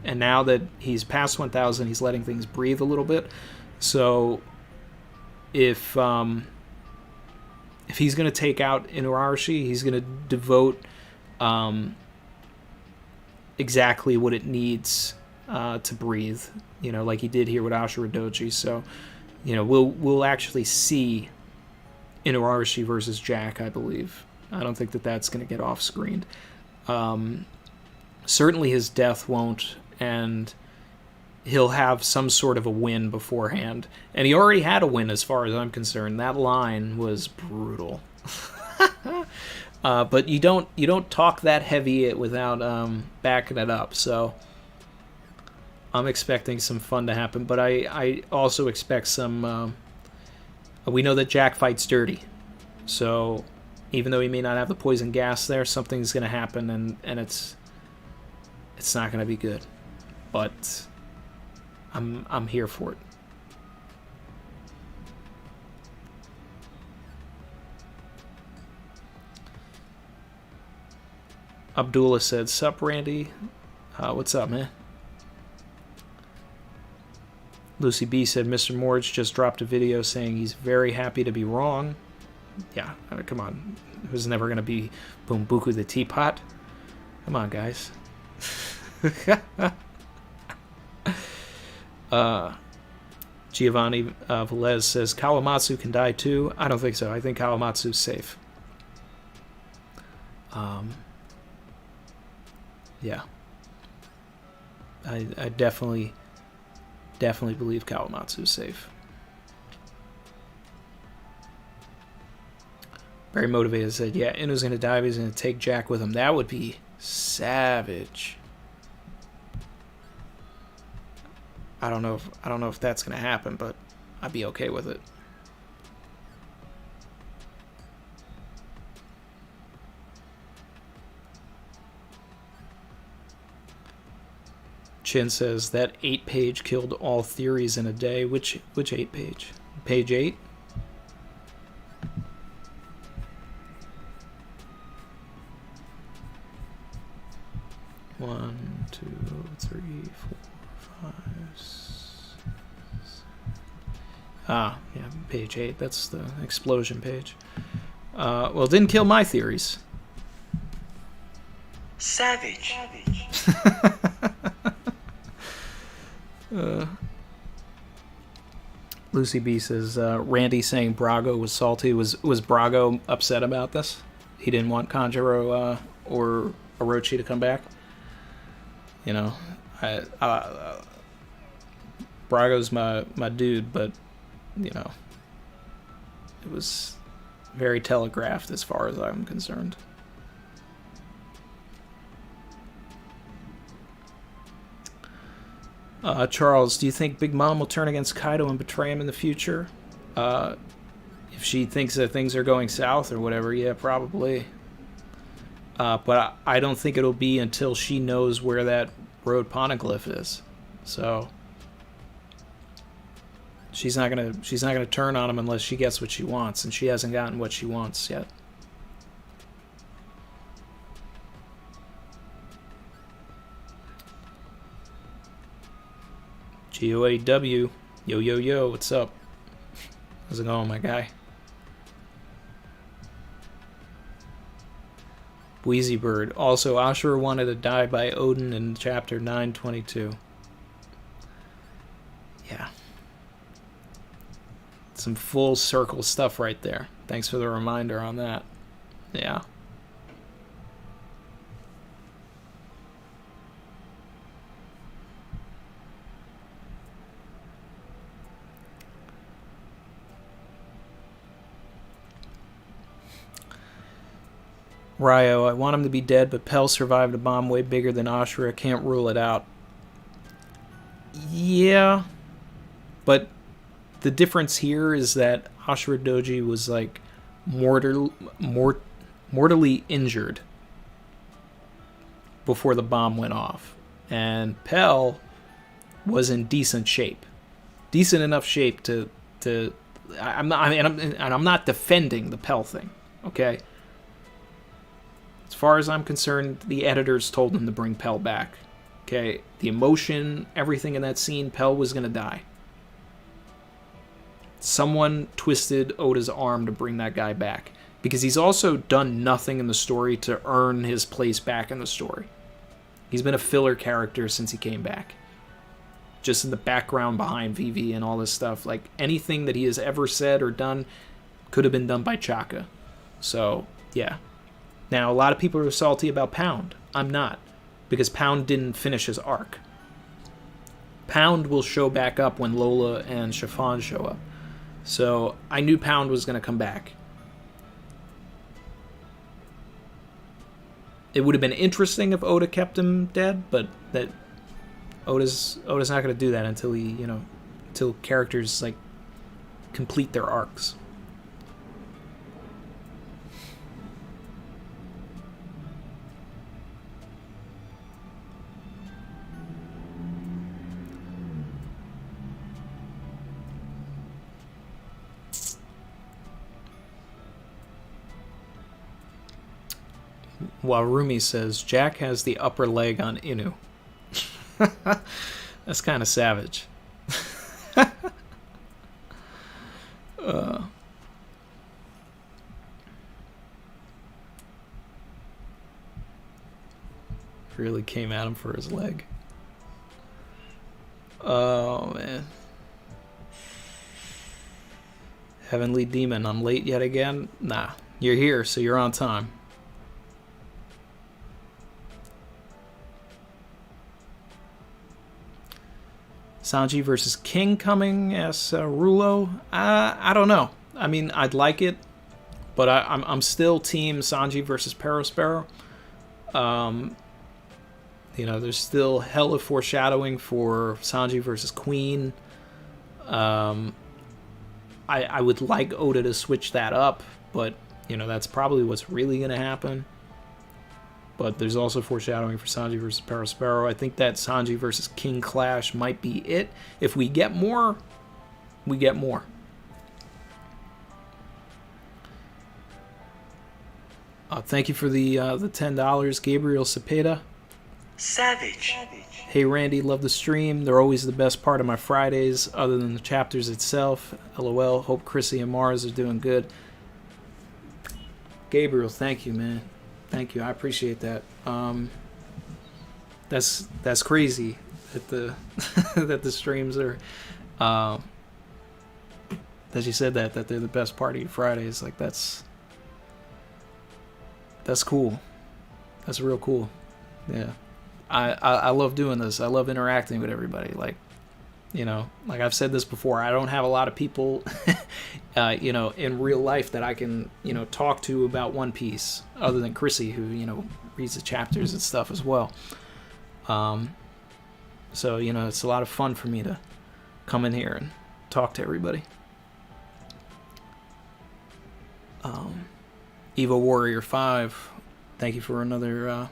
Speaker 2: And now that he's past 1,000, he's letting things breathe a little bit. So if he's going to take out Inuarashi, he's going to devote exactly what it needs to breathe, like he did here with Ashura Doji. So, we'll actually see Inuarashi versus Jack, I believe. I don't think that's going to get off-screened. Certainly his death won't, and he'll have some sort of a win beforehand. And he already had a win as far as I'm concerned. That line was brutal. But you don't talk that heavy without backing it up. So I'm expecting some fun to happen. But I also expect some... we know that Jack fights dirty. So even though he may not have the poison gas there, something's going to happen, and it's not going to be good. But I'm here for it. Abdullah said, "Sup, Randy? What's up, man?" Lucy B said, "Mr. Morge just dropped a video saying he's very happy to be wrong." Yeah, come on. It was never going to be Bumbuku the Teapot. Come on, guys. Giovanni Velez says, "Kawamatsu can die too." I don't think so. I think Kawamatsu's safe. Yeah. I definitely believe Kawamatsu's safe. Very motivated said, "Yeah, Inu's gonna die, but he's gonna take Jack with him." That would be savage. I don't know if that's gonna happen, but I'd be okay with it. Chin says that 8-page killed all theories in a day. Which 8-page? Page 8? One, two, three, four, five, six. Yeah, page 8. That's the explosion page. Well, it didn't kill my theories.
Speaker 1: Savage.
Speaker 2: Lucy B says, Randy saying Brago was salty. Was Brago upset about this? He didn't want Kanjuro or Orochi to come back? Brago's my dude, but, it was very telegraphed as far as I'm concerned. Charles, do you think Big Mom will turn against Kaido and betray him in the future? If she thinks that things are going south or whatever, yeah, probably. But I don't think it'll be until she knows where that road poneglyph is. So she's not gonna turn on him unless she gets what she wants, and she hasn't gotten what she wants yet. GOAW, yo, what's up? How's it going, my guy? Wheezy Bird. Also, Ashura wanted to die by Odin in chapter 922. Yeah. Some full circle stuff right there. Thanks for the reminder on that. Yeah. Ryo, I want him to be dead, but Pell survived a bomb way bigger than Ashura. Can't rule it out. Yeah, but the difference here is that Ashura Doji was like mortally injured before the bomb went off, and Pell was in decent shape, decent enough shape to. I'm not, I'm not defending the Pell thing, okay? As far as I'm concerned, the editors told him to bring Pell back, okay? The emotion, everything in that scene, Pell was gonna die. Someone twisted Oda's arm to bring that guy back, because he's also done nothing in the story to earn his place back in the story. He's been a filler character since he came back. Just in the background behind Vivi and all this stuff. Like, anything that he has ever said or done could have been done by Chaka. So, yeah. Now, a lot of people are salty about Pound. I'm not. Because Pound didn't finish his arc. Pound will show back up when Lola and Chiffon show up. So, I knew Pound was going to come back. It would have been interesting if Oda kept him dead, but that Oda's not going to do that until he, until characters like complete their arcs. While Rumi says Jack has the upper leg on Inu. That's kind of savage. Really came at him for his leg. Oh, man. Heavenly Demon, I'm late yet again? Nah, you're here, so you're on time. Sanji versus King coming, asks Rulo. I don't know. I mean, I'd like it, but I'm still team Sanji versus Perospero. There's still hella foreshadowing for Sanji versus Queen. I would like Oda to switch that up, but that's probably what's really going to happen. But there's also foreshadowing for Sanji versus Perospero. I think that Sanji versus King clash might be it. If we get more, we get more. Thank you for the $10, Gabriel Cepeda.
Speaker 1: Savage.
Speaker 2: Hey Randy, love the stream. They're always the best part of my Fridays, other than the chapters itself. LOL. Hope Chrissy and Mars are doing good. Gabriel, thank you, man. Thank you. I appreciate that. That's crazy that the that the streams are that you said that they're the best part of your Fridays. Like that's cool. That's real cool. Yeah. I love doing this. I love interacting with everybody. Like I've said this before, I don't have a lot of people, in real life that I can, talk to about One Piece, other than Chrissy, who, reads the chapters and stuff as well. So, it's a lot of fun for me to come in here and talk to everybody. Evo Warrior 5, thank you for another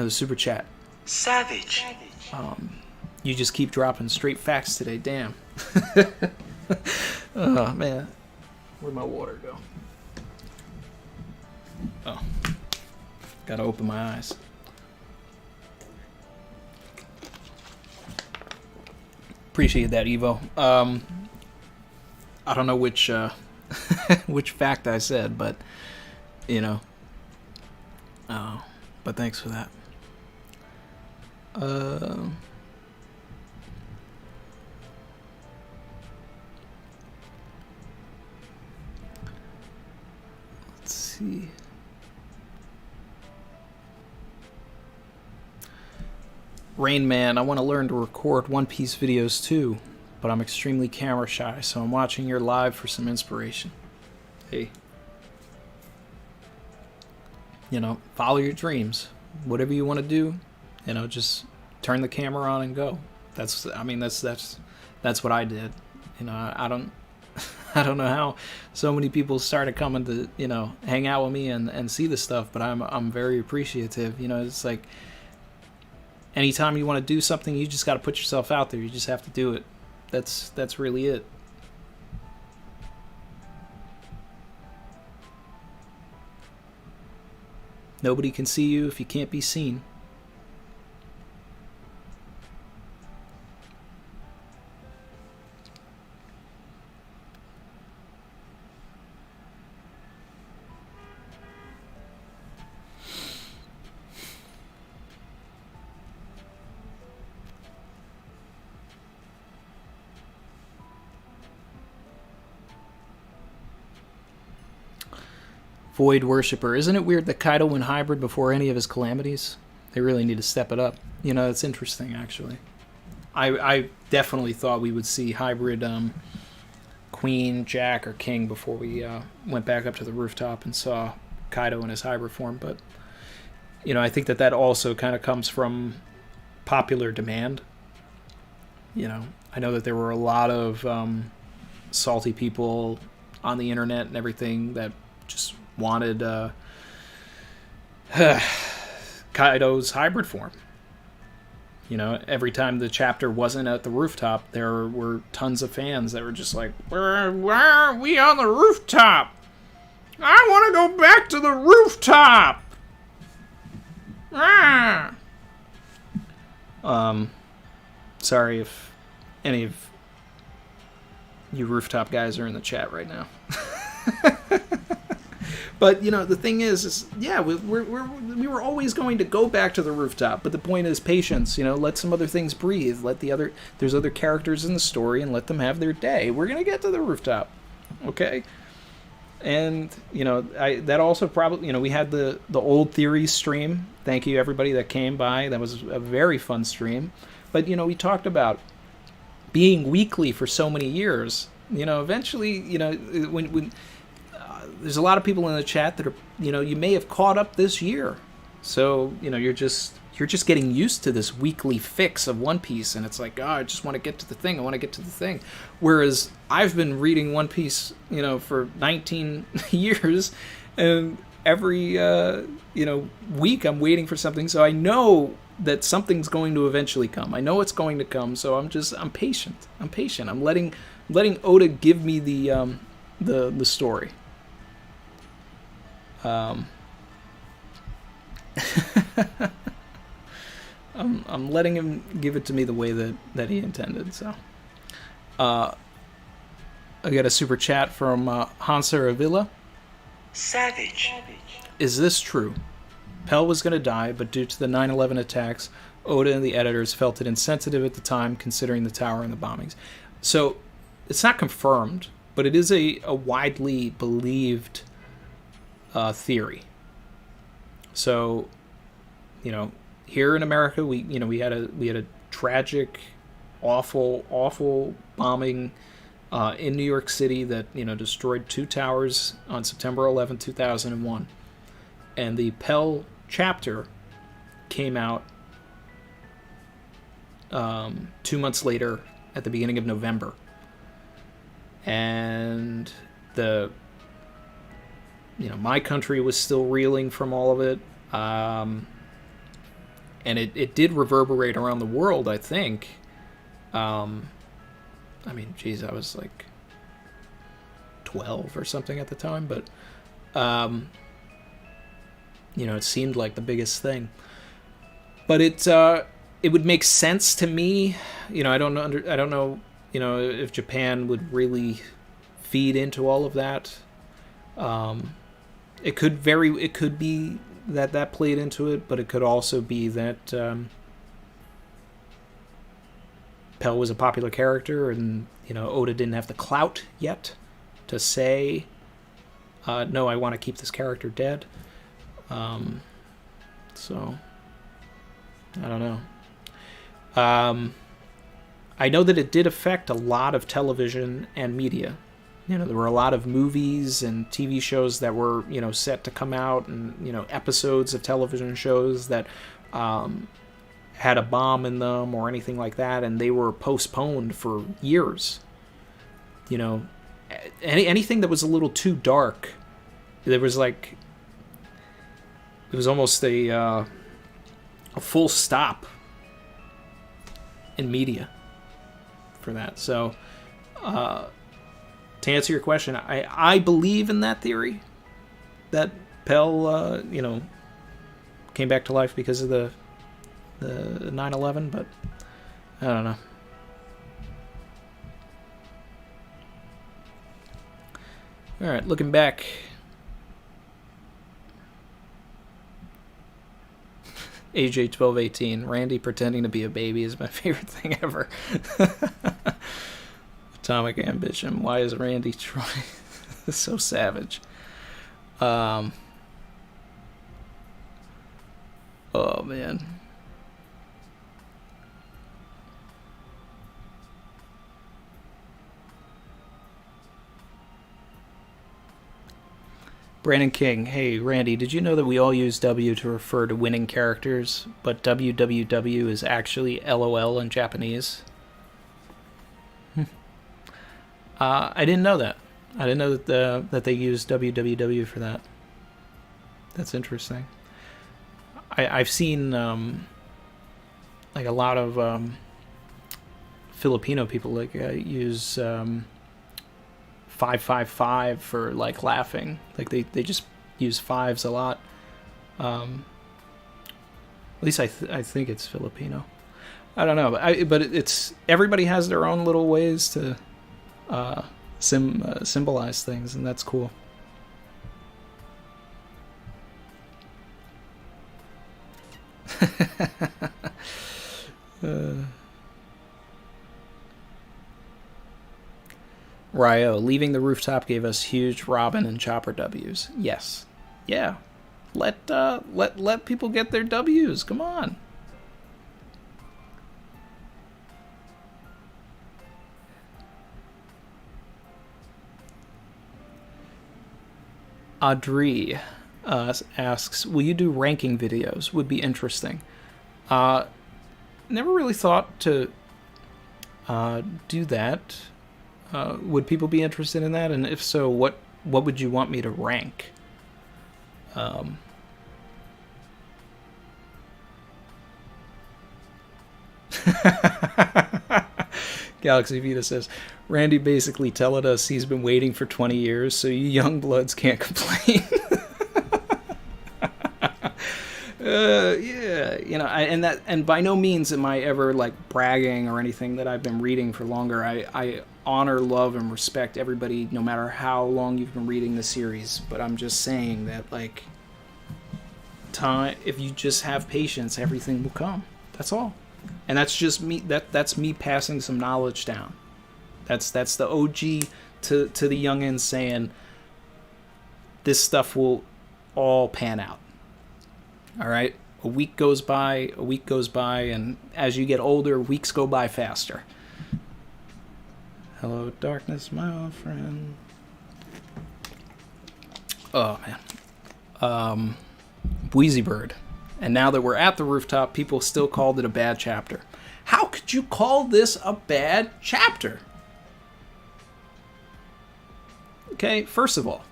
Speaker 2: super chat.
Speaker 1: Savage.
Speaker 2: You just keep dropping straight facts today. Damn. Oh, man. Where'd my water go? Oh. Gotta open my eyes. Appreciate that, Evo. I don't know which which fact I said, but, but thanks for that. Let's see. Rain Man, I want to learn to record One Piece videos too, but I'm extremely camera shy, so I'm watching your live for some inspiration. Hey. Follow your dreams. Whatever you want to do, just turn the camera on and go. That's what I did. I don't I don't know how so many people started coming to, hang out with me and see this stuff, but I'm very appreciative. It's like anytime you want to do something, you just got to put yourself out there. You just have to do it. That's really it. Nobody can see you if you can't be seen. Void Worshipper. Isn't it weird that Kaido went hybrid before any of his calamities? They really need to step it up. It's interesting, actually. I definitely thought we would see hybrid Queen, Jack, or King before we went back up to the rooftop and saw Kaido in his hybrid form. But, I think that also kind of comes from popular demand. I know that there were a lot of salty people on the internet and everything that just wanted Kaido's hybrid form. Every time the chapter wasn't at the rooftop, there were tons of fans that were just like, why are we on the rooftop? I want to go back to the rooftop! Sorry if any of you rooftop guys are in the chat right now. But, the thing is yeah, we were always going to go back to the rooftop. But the point is patience, let some other things breathe. There's other characters in the story and let them have their day. We're going to get to the rooftop. Okay? And, that also probably, we had the old theory stream. Thank you, everybody that came by. That was a very fun stream. But, we talked about being weekly for so many years. Eventually, when there's a lot of people in the chat that are, you may have caught up this year. So, you're just getting used to this weekly fix of One Piece, and it's like, I just want to get to the thing. I want to get to the thing. Whereas I've been reading One Piece, for 19 years, and every, week I'm waiting for something. So I know that something's going to eventually come. I know it's going to come. So I'm patient. I'm letting Oda give me the story. I'm letting him give it to me the way that he intended. So, I got a super chat from Hansa Avila.
Speaker 1: Savage.
Speaker 2: Is this true? Pell was going to die, but due to the 9/11 attacks, Oda and the editors felt it insensitive at the time, considering the tower and the bombings. So, it's not confirmed, but it is a widely believed theory. So, here in America, we had a tragic, awful bombing in New York City that destroyed 2 towers on September 11, 2001, and the Pell chapter came out 2 months later at the beginning of November, and my country was still reeling from all of it. And it did reverberate around the world, I think. I was like 12 or something at the time, but, it seemed like the biggest thing. But it would make sense to me. I don't know, if Japan would really feed into all of that. It could be that played into it, but it could also be that Pell was a popular character, and Oda didn't have the clout yet to say, no, I want to keep this character dead. So I don't know. I know that it did affect a lot of television and media. There were a lot of movies and TV shows that were, set to come out, and, episodes of television shows that had a bomb in them or anything like that, and they were postponed for years. You know, anything that was a little too dark, there was like, it was almost a full stop in media for that. So, to answer your question, I believe in that theory that Pell, came back to life because of the 9/11, but I don't know. All right, looking back. AJ 1218. Randy pretending to be a baby is my favorite thing ever. Atomic Ambition. Why is Randy trying so savage? Oh man. Brandon King, hey Randy, did you know that we all use W to refer to winning characters, but WWW is actually LOL in Japanese? I didn't know that. I didn't know that they use WWW for that. That's interesting. I've seen like a lot of Filipino people like use 555 for like laughing. Like they just use fives a lot. At least I think it's Filipino. I don't know, but it's everybody has their own little ways to symbolize things, and that's cool. Ryo, leaving the rooftop gave us huge Robin and Chopper W's. Yes. Yeah. Let people get their W's. Come on. Audrey asks, will you do ranking videos? Would be interesting. Never really thought to do that. Would people be interested in that? And if so, what would you want me to rank? Galaxy Vita says, Randy basically telling us he's been waiting for 20 years, so you young bloods can't complain. Yeah, and by no means am I ever like bragging or anything that I've been reading for longer. I honor, love, and respect everybody, no matter how long you've been reading the series. But I'm just saying that, like, time, if you just have patience, everything will come. That's all. And that's just me. That's me passing some knowledge down. That's the OG to the youngins saying this stuff will all pan out. All right. A week goes by, and as you get older, weeks go by faster. Hello, darkness, my old friend. Oh, man. Wheezy Bird. And now that we're at the rooftop, people still called it a bad chapter. How could you call this a bad chapter? Okay, first of all,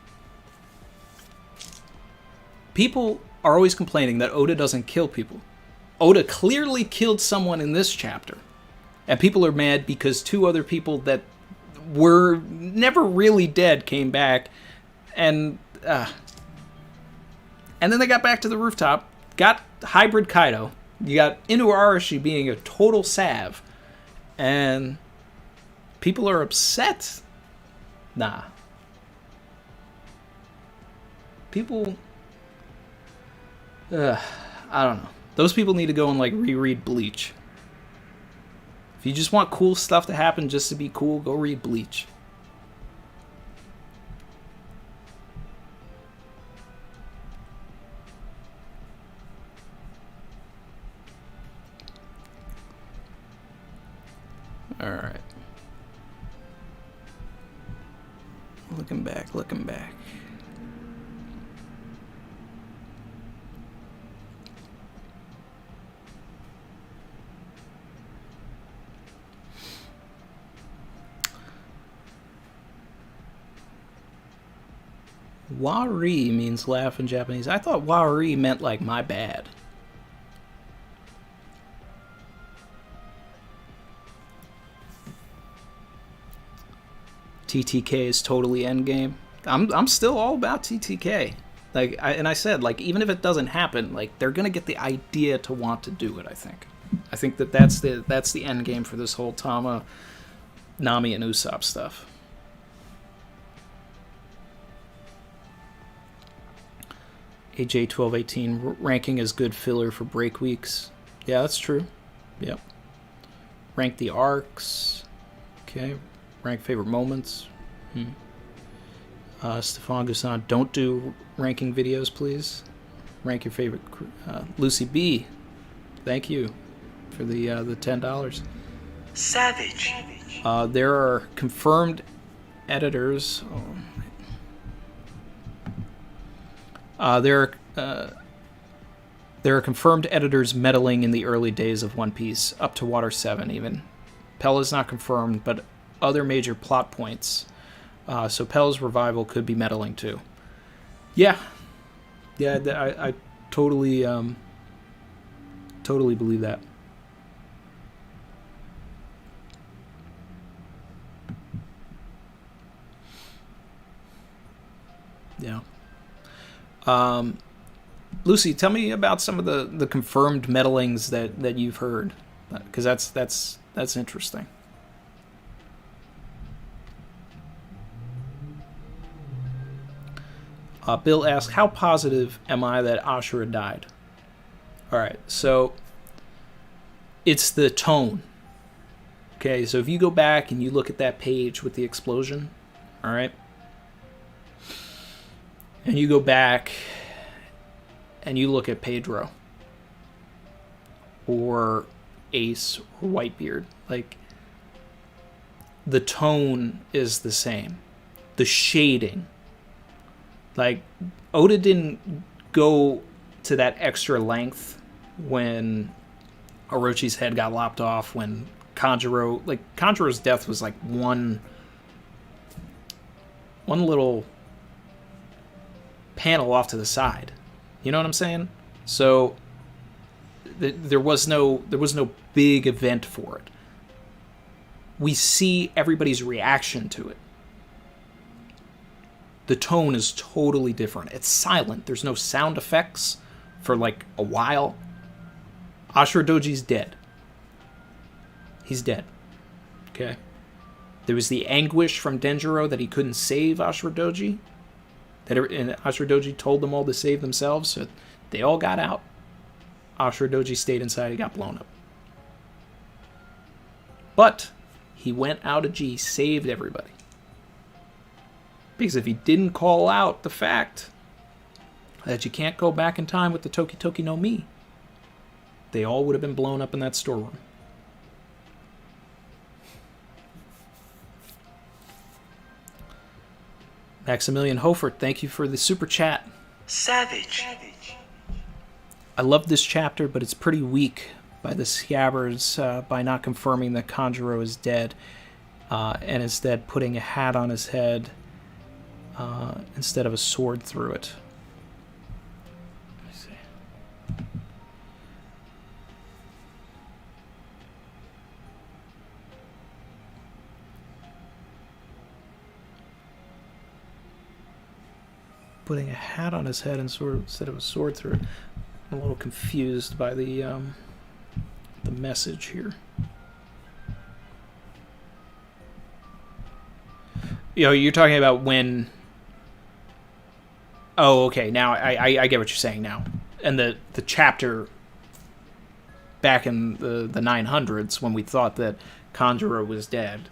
Speaker 2: people are always complaining that Oda doesn't kill people. Oda clearly killed someone in this chapter. And people are mad because two other people that were never really dead came back. And then they got back to the rooftop, got Hybrid Kaido. You got Inu Arashi being a total sav. And people are upset. Nah. People... I don't know. Those people need to go and like reread Bleach. If you just want cool stuff to happen just to be cool, go read Bleach. Alright. Looking back. Wari means laugh in Japanese. I thought Wari meant like my bad. TTK is totally endgame. I'm still all about TTK. Like, I said, like, even if it doesn't happen, like, they're gonna get the idea to want to do it. I think that's the end game for this whole Tama, Nami, and Usopp stuff. AJ1218 ranking is good filler for break weeks. Yeah, that's true. Yep. Rank the arcs. Okay. Rank favorite moments. Stefan Gusan, don't do ranking videos, please. Rank your favorite. Lucy B, thank you for the $10.
Speaker 1: Savage.
Speaker 2: There are confirmed editors. There are confirmed editors meddling in the early days of One Piece, up to Water 7 even. Pella's not confirmed, but other major plot points. So Pella's revival could be meddling too. Yeah, I totally believe that. Yeah. Lucy, tell me about some of the confirmed meddlings that you've heard, because that's interesting. Bill asks, how positive am I that Ashura died? All right, so it's the tone. Okay, so if you go back and you look at that page with the explosion, all right, and you go back and you look at Pedro or Ace or Whitebeard, like, the tone is the same. The shading. Like, Oda didn't go to that extra length when Orochi's head got lopped off, when Kanjuro's death was like one little panel off to the side. You know what I'm saying? So there was no big event for it. We see everybody's reaction to it. The tone is totally different. It's silent. There's no sound effects for like a while. Ashura Doji's dead. He's dead. Okay? There was the anguish from Denjiro that he couldn't save Ashura Doji. And Ashura Doji told them all to save themselves, so they all got out. Ashura Doji stayed inside. He got blown up. But he went out of G, saved everybody. Because if he didn't call out the fact that you can't go back in time with the Toki Toki no Mi, they all would have been blown up in that storeroom. Maximilian Hofert, thank you for the super chat.
Speaker 1: Savage.
Speaker 2: I love this chapter, but it's pretty weak by the Scabbards by not confirming that Kanjuro is dead and instead putting a hat on his head instead of a sword through it. Let me see. Putting a hat on his head instead of a sword through it. I'm a little confused by the message here. You're talking about when... Oh, okay. Now I get what you're saying now. And the chapter back in the 900s when we thought that Kanjuro was dead.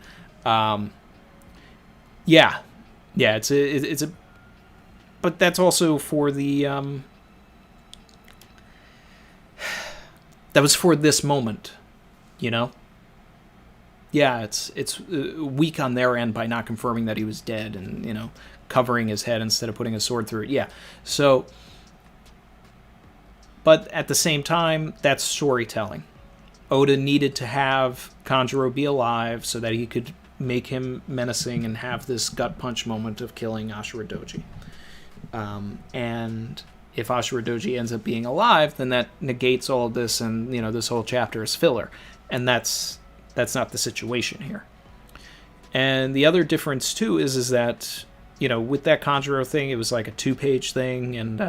Speaker 2: Yeah, it's a. But that's also for the. That was for this moment, you know. Yeah, it's weak on their end by not confirming that he was dead and covering his head instead of putting a sword through it. Yeah, so. But at the same time, that's storytelling. Oda needed to have Kanjuro be alive so that he could make him menacing and have this gut punch moment of killing Ashura Doji. And if Ashura Doji ends up being alive, then that negates all of this, and this whole chapter is filler. And that's not the situation here. And the other difference too is that with that Kanjuro thing, it was like a 2-page thing, and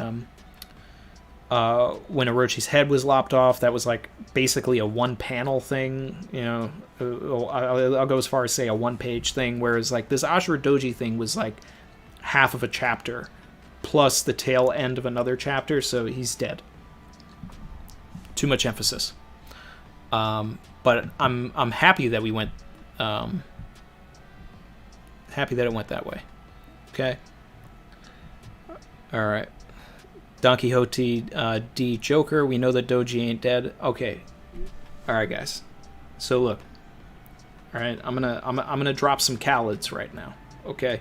Speaker 2: when Orochi's head was lopped off, that was like basically a 1-panel thing. I'll go as far as say a 1-page thing, whereas like this Ashura Doji thing was like half of a chapter plus the tail end of another chapter, so he's dead. Too much emphasis. But I'm happy that we went happy that it went that way. Okay. All right. Don Quixote D Joker. We know that Doji ain't dead. Okay. All right, guys. So look. All right. I'm gonna drop some Khaleds right now. Okay.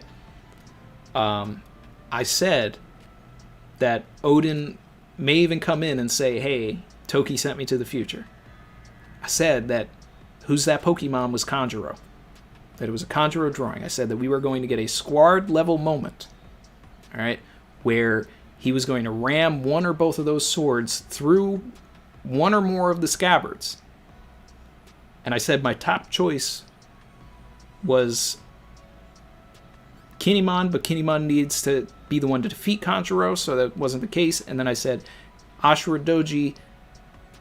Speaker 2: I said that Odin may even come in and say, "Hey, Toki sent me to the future." I said that who's that Pokemon was Kanjuro. That it was a Kanjuro drawing. I said that we were going to get a squad level moment, all right, where he was going to ram one or both of those swords through one or more of the Scabbards. And I said my top choice was Kinemon, but Kinemon needs to be the one to defeat Kanjuro, so that wasn't the case. And then I said Ashura Doji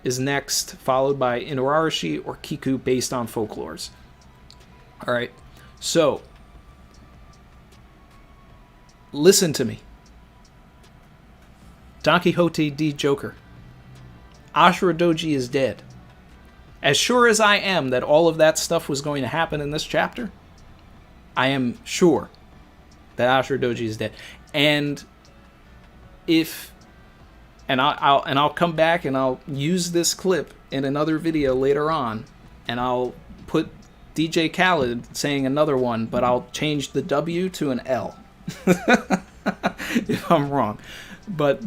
Speaker 2: is next, followed by Inuarashi or Kiku based on folklores. All right, so listen to me. Don Quixote D Joker. Ashura Doji is dead. As sure as I am that all of that stuff was going to happen in this chapter, I am sure that Ashura Doji is dead. And I'll come back and I'll use this clip in another video later on, and I'll put DJ Khaled saying another one, but I'll change the W to an L if I'm wrong. But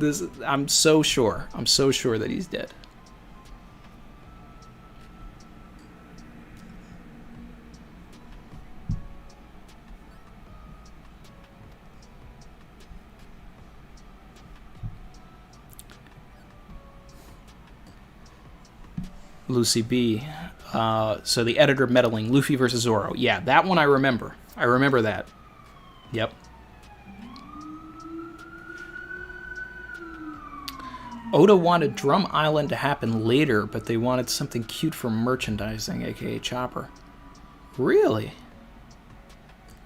Speaker 2: I'm so sure that he's dead. Lucy B. So the editor meddling, Luffy versus Zoro. Yeah, that one I remember. I remember that. Yep. Oda wanted Drum Island to happen later, but they wanted something cute for merchandising, aka Chopper. Really?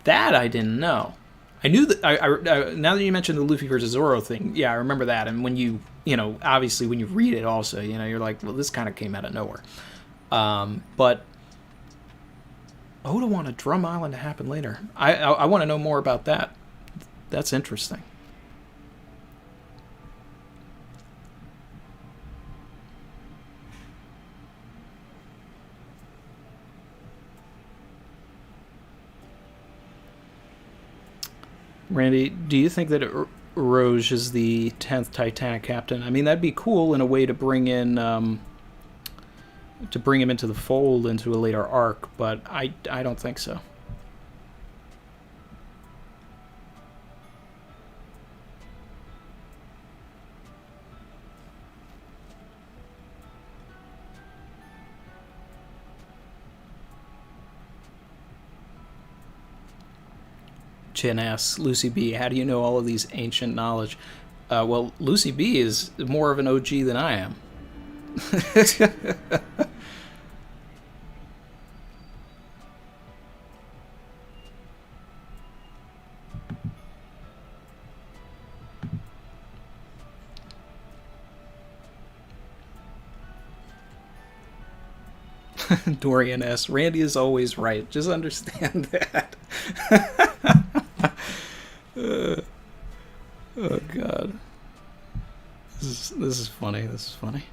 Speaker 2: That I didn't know. I knew that. I now that you mentioned the Luffy versus Zoro thing, yeah, I remember that. And when you obviously when you read it, also, you're like, well, this kind of came out of nowhere. But Oda wanted Drum Island to happen later. I want to know more about that. That's interesting. Randy, do you think that Rouge is the 10th Titanic captain? I mean, that'd be cool in a way to bring in, to bring him into the fold into a later arc, but I don't think so. Chin asks, Lucy B, how do you know all of these ancient knowledge? Well, Lucy B is more of an OG than I am. Dorian S. Randy is always right. Just understand that. Oh God, this is funny. This is funny.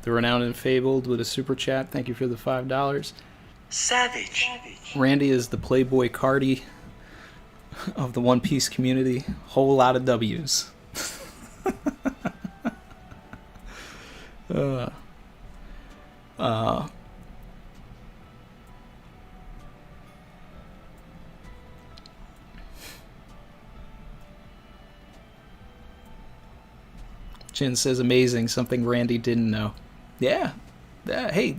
Speaker 2: The Renowned and Fabled with a super chat. Thank you for the $5.
Speaker 1: Savage.
Speaker 2: Randy is the Playboy Cardi. of the One Piece community. Whole lot of W's. Jin says amazing, something Randy didn't know. Yeah. Hey,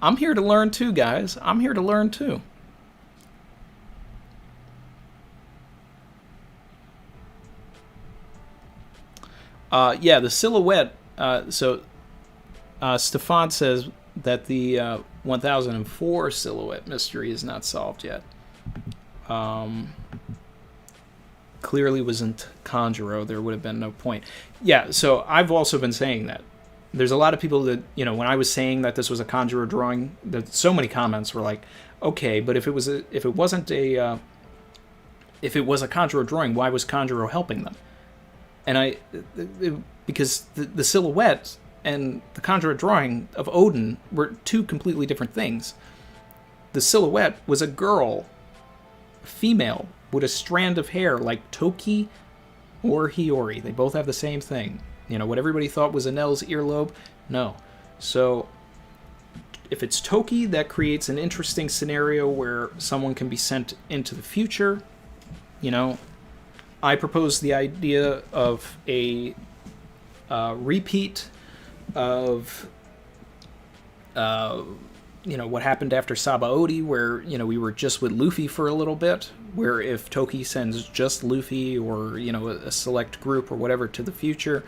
Speaker 2: I'm here to learn too, guys. I'm here to learn too. The silhouette. Stefan says that the 1004 silhouette mystery is not solved yet. Clearly wasn't Conjuro. There would have been no point. Yeah, so I've also been saying that. There's a lot of people that, when I was saying that this was a Conjuro drawing, that so many comments were like, okay, but if it was a Conjuro drawing, why was Conjuro helping them? And because the silhouette and the Conjuro drawing of Odin were two completely different things. The silhouette was a girl, a female, with a strand of hair like Toki or Hiyori. They both have the same thing. What everybody thought was Enel's earlobe, no. So if it's Toki, that creates an interesting scenario where someone can be sent into the future. I propose the idea of a repeat of what happened after Sabaody, where we were just with Luffy for a little bit, where if Toki sends just Luffy or a select group or whatever to the future,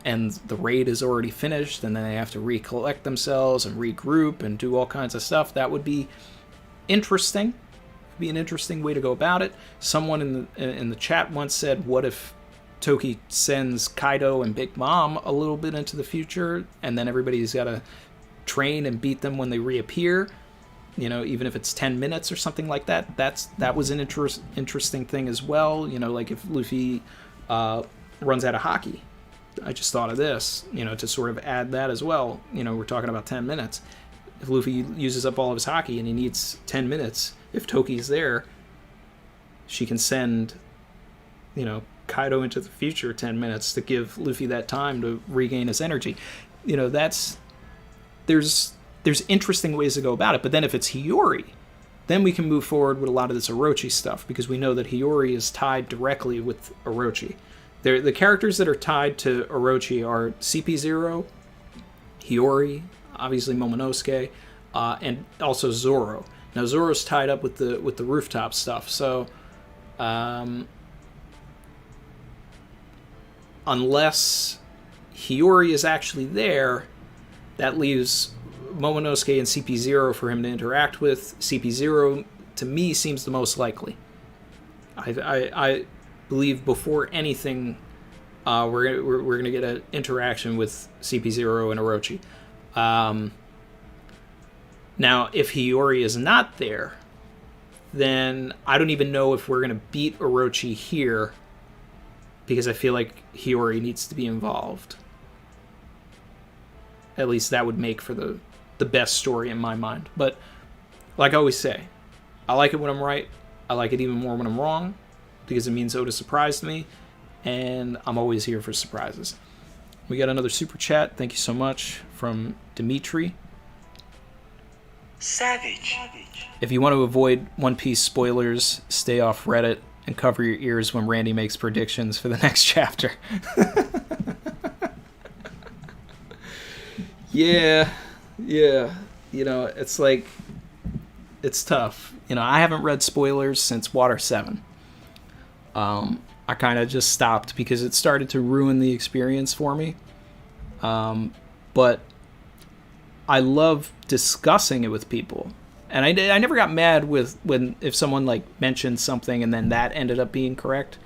Speaker 2: and the raid is already finished, and then they have to recollect themselves and regroup and do all kinds of stuff, that would be interesting. Be an interesting way to go about it. Someone in the chat once said, what if Toki sends Kaido and Big Mom a little bit into the future, and then everybody's got to train and beat them when they reappear, even if it's 10 minutes or something like that. That was an interesting thing as well. Like if Luffy runs out of haki. I just thought of this, to sort of add that as well. We're talking about 10 minutes. If Luffy uses up all of his haki and he needs 10 minutes, if Toki's there, she can send, Kaido into the future 10 minutes to give Luffy that time to regain his energy. There's interesting ways to go about it. But then if it's Hiyori, then we can move forward with a lot of this Orochi stuff, because we know that Hiyori is tied directly with Orochi. The characters that are tied to Orochi are CP0, Hiyori, obviously Momonosuke, and also Zoro. Now Zoro's tied up with the rooftop stuff, so unless Hiyori is actually there, that leaves Momonosuke and CP0 for him to interact with. CP0 to me seems the most likely. I believe before anything, we're gonna get an interaction with CP0 and Orochi. Now, if Hiyori is not there, then I don't even know if we're gonna beat Orochi here, because I feel like Hiyori needs to be involved. At least that would make for the best story in my mind. But like I always say, I like it when I'm right. I like it even more when I'm wrong, because it means Oda surprised me, and I'm always here for surprises. We got another super chat. Thank you so much from Dimitri.
Speaker 1: Savage.
Speaker 2: If you want to avoid One Piece spoilers, stay off Reddit and cover your ears when Randy makes predictions for the next chapter. Yeah. It's like, it's tough. I haven't read spoilers since Water 7. I kind of just stopped because it started to ruin the experience for me. But I love discussing it with people. And I never got mad if someone mentioned something and then that ended up being correct.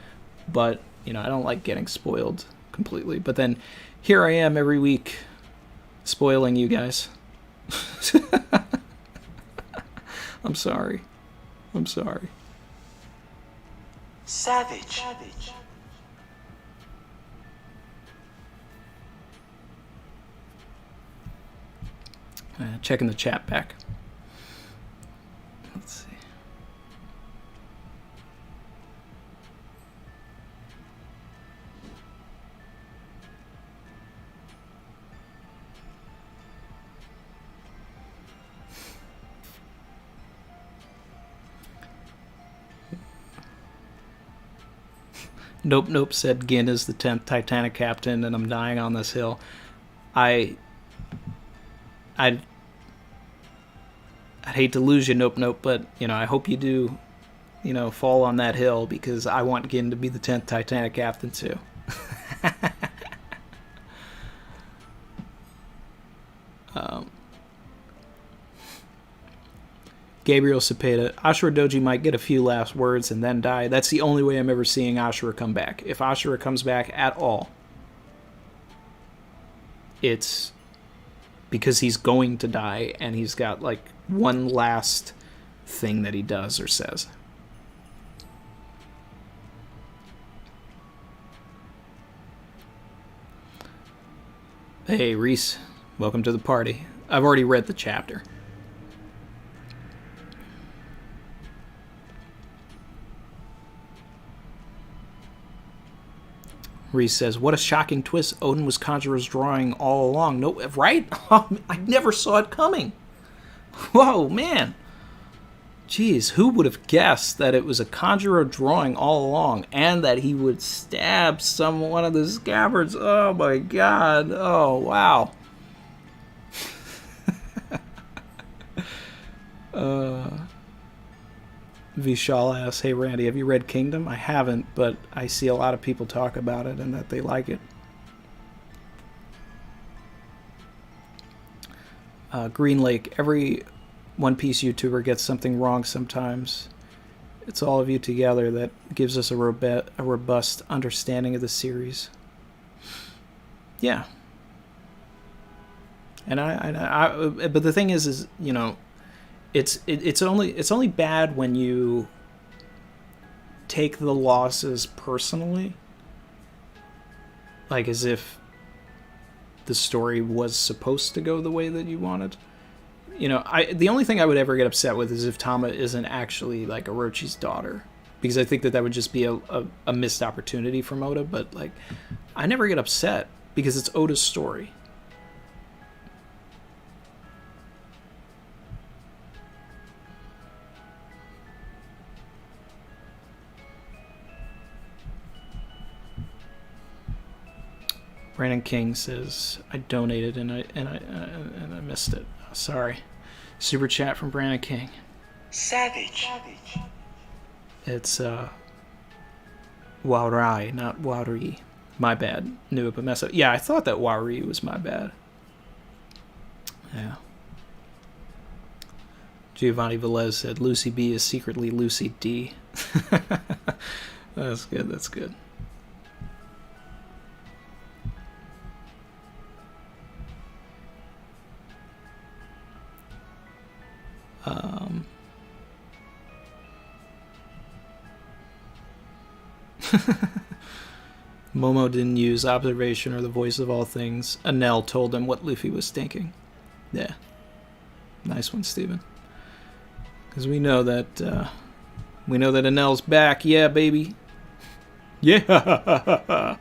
Speaker 2: But, I don't like getting spoiled completely. But then here I am every week spoiling you guys. I'm sorry.
Speaker 1: Savage.
Speaker 2: Checking the chat back. Let's see. Nope, nope, said Gin is the 10th Titanic captain, and I'm dying on this hill. I'd hate to lose you, Nope, nope, but, I hope you do, fall on that hill, because I want Gin to be the 10th Titanic captain, too. Gabriel Cepeda, Ashura Doji might get a few last words and then die. That's the only way I'm ever seeing Ashura come back. If Ashura comes back at all, it's because he's going to die and he's got like one last thing that he does or says. Hey, Reese, welcome to the party. I've already read the chapter. Reese says, what a shocking twist. Odin was Conjurer's drawing all along. No, right? I never saw it coming. Whoa, man. Jeez, who would have guessed that it was a Conjurer drawing all along and that he would stab one of the Scabbards? Oh, my God. Oh, wow. Vishal asks, hey Randy, have you read Kingdom? I haven't, but I see a lot of people talk about it and that they like it. Green Lake, every One Piece YouTuber gets something wrong sometimes. It's all of you together that gives us a robust understanding of the series. Yeah. And but the thing is it's only bad when you take the losses personally, like as if the story was supposed to go the way that you wanted. The only thing I would ever get upset with is if Tama isn't actually like Orochi's daughter, because I think that would just be a missed opportunity from Oda. But like, I never get upset because it's Oda's story. Brandon King says, I donated and I missed it. Sorry. Super chat from Brandon King.
Speaker 1: Savage.
Speaker 2: It's Waurai, not Wauri. My bad. Knew it, but mess up. Yeah, I thought that Wauri was my bad. Yeah. Giovanni Velez said, Lucy B is secretly Lucy D. That's good, that's good. Momo didn't use observation or the voice of all things. Anel told him what Luffy was thinking. Yeah. Nice one, Steven. Because we know that Anel's back. Yeah, baby. Yeah.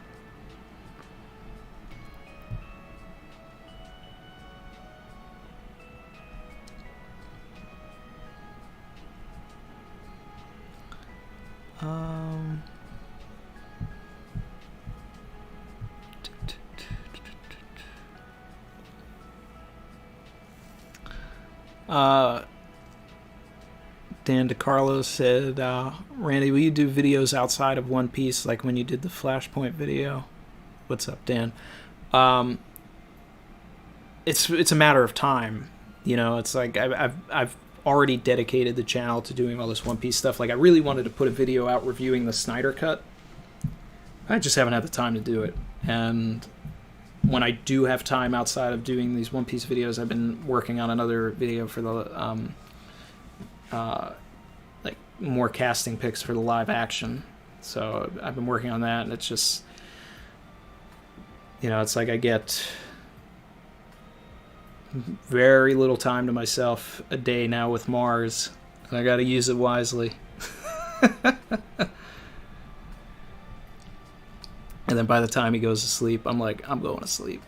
Speaker 2: Dan DeCarlo said, Randy, will you do videos outside of One Piece, like when you did the Flashpoint video? What's up, Dan? It's a matter of time. It's like I've already dedicated the channel to doing all this One Piece stuff. Like, I really wanted to put a video out reviewing the Snyder Cut. I just haven't had the time to do it. And when I do have time outside of doing these One Piece videos, I've been working on another video for the like more casting picks for the live action. So I've been working on that, and it's just, it's like I get very little time to myself a day now with Mars, and I got to use it wisely. And then by the time he goes to sleep, I'm like, I'm going to sleep.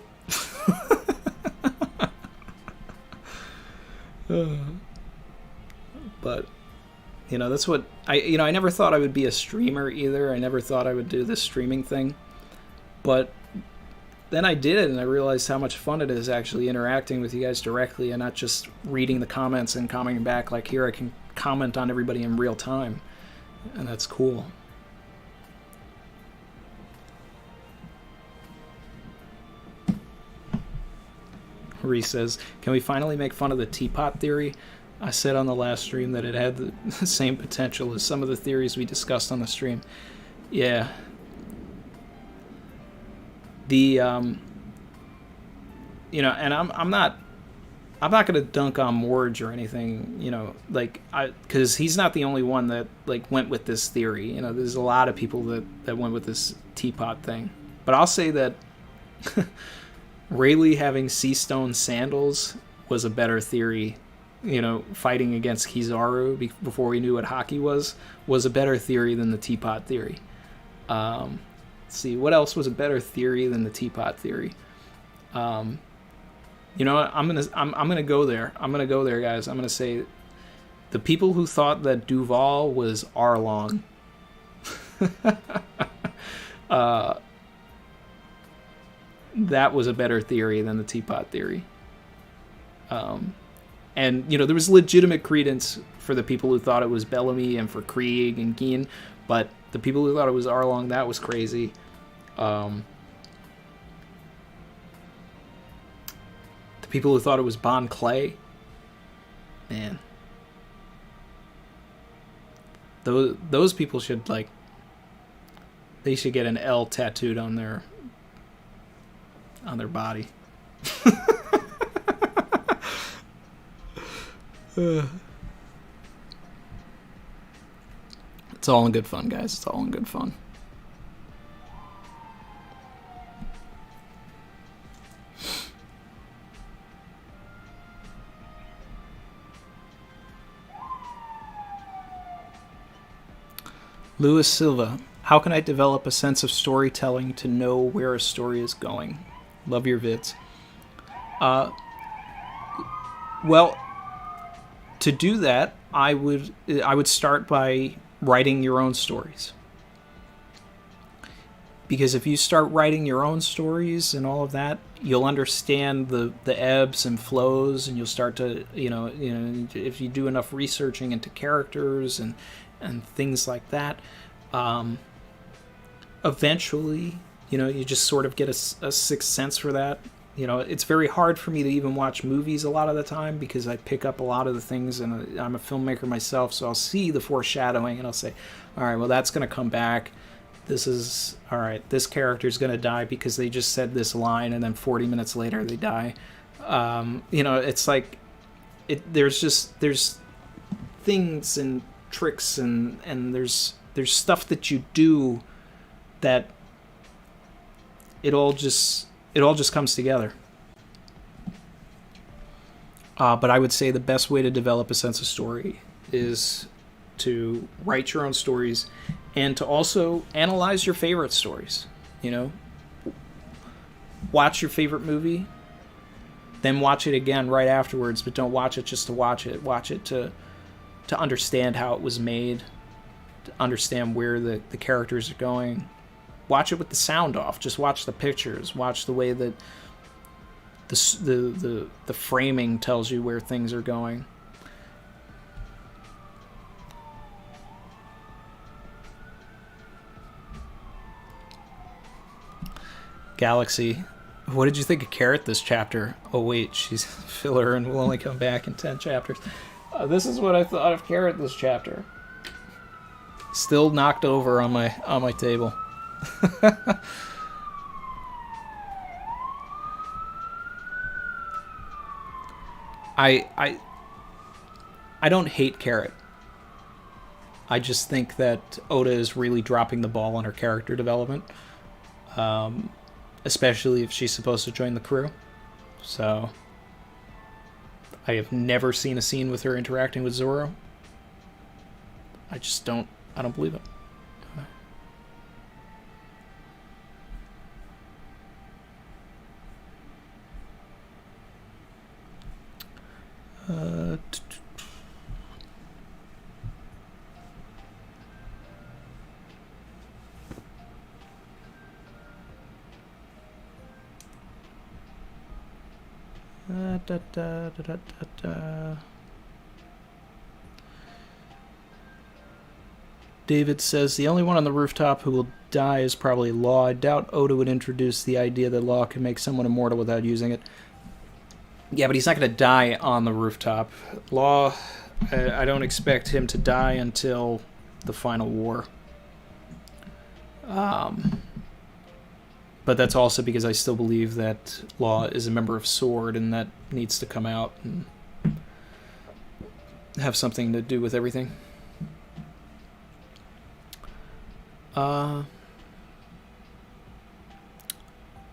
Speaker 2: But That's what I never thought I would be a streamer either. I never thought I would do this streaming thing. But then I did it, and I realized how much fun it is actually interacting with you guys directly and not just reading the comments and commenting back. Like here, I can comment on everybody in real time, and that's cool. Reese says, can we finally make fun of the teapot theory? I said on the last stream that it had the same potential as some of the theories we discussed on the stream. Yeah. The and I'm not going to dunk on Morge or anything, because he's not the only one that went with this theory. There's a lot of people that went with this teapot thing. But I'll say that Rayleigh having sea stone sandals was a better theory. Fighting against Kizaru before we knew what hockey was a better theory than the teapot theory. Let's see, what else was a better theory than the teapot theory? I'm gonna go there. I'm gonna go there, guys. I'm gonna say the people who thought that Duval was Arlong. That was a better theory than the teapot theory. And, there was legitimate credence for the people who thought it was Bellamy and for Krieg and Geen, but the people who thought it was Arlong, that was crazy. The people who thought it was Bon Clay, man. Those people should, they should get an L tattooed on their body. It's all in good fun, guys. It's all in good fun. Luis Silva, how can I develop a sense of storytelling to know where a story is going? Love your vids. Well, to do that, I would start by writing your own stories. Because if you start writing your own stories and all of that, you'll understand the ebbs and flows, and you'll start to, if you do enough researching into characters and things like that, eventually, you just sort of get a sixth sense for that. It's very hard for me to even watch movies a lot of the time because I pick up a lot of the things, and I'm a filmmaker myself, so I'll see the foreshadowing and I'll say, all right, well, that's going to come back. This character's going to die because they just said this line, and then 40 minutes later they die. It's like, there's things and tricks and there's stuff that you do that it all just comes together. But I would say the best way to develop a sense of story is to write your own stories and to also analyze your favorite stories. Watch your favorite movie, then watch it again right afterwards, but don't watch it just to watch it. Watch it to understand how it was made, to understand where the characters are going. Watch it with the sound off. Just watch the pictures. Watch the way that the framing tells you where things are going. Galaxy, what did you think of Carrot this chapter? Oh wait, she's filler and will only come back in 10 chapters. This is what I thought of Carrot this chapter. Still knocked over on my table. I don't hate Carrot. I just think that Oda is really dropping the ball on her character development, especially if she's supposed to join the crew. So I have never seen a scene with her interacting with Zoro. I don't believe it. Da, da, da, da, da, da. David says the only one on the rooftop who will die is probably Law. I doubt Oda would introduce the idea that Law can make someone immortal without using it. Yeah, but he's not going to die on the rooftop. Law, I don't expect him to die until the final war. But that's also because I still believe that Law is a member of Sword, and that needs to come out and have something to do with everything.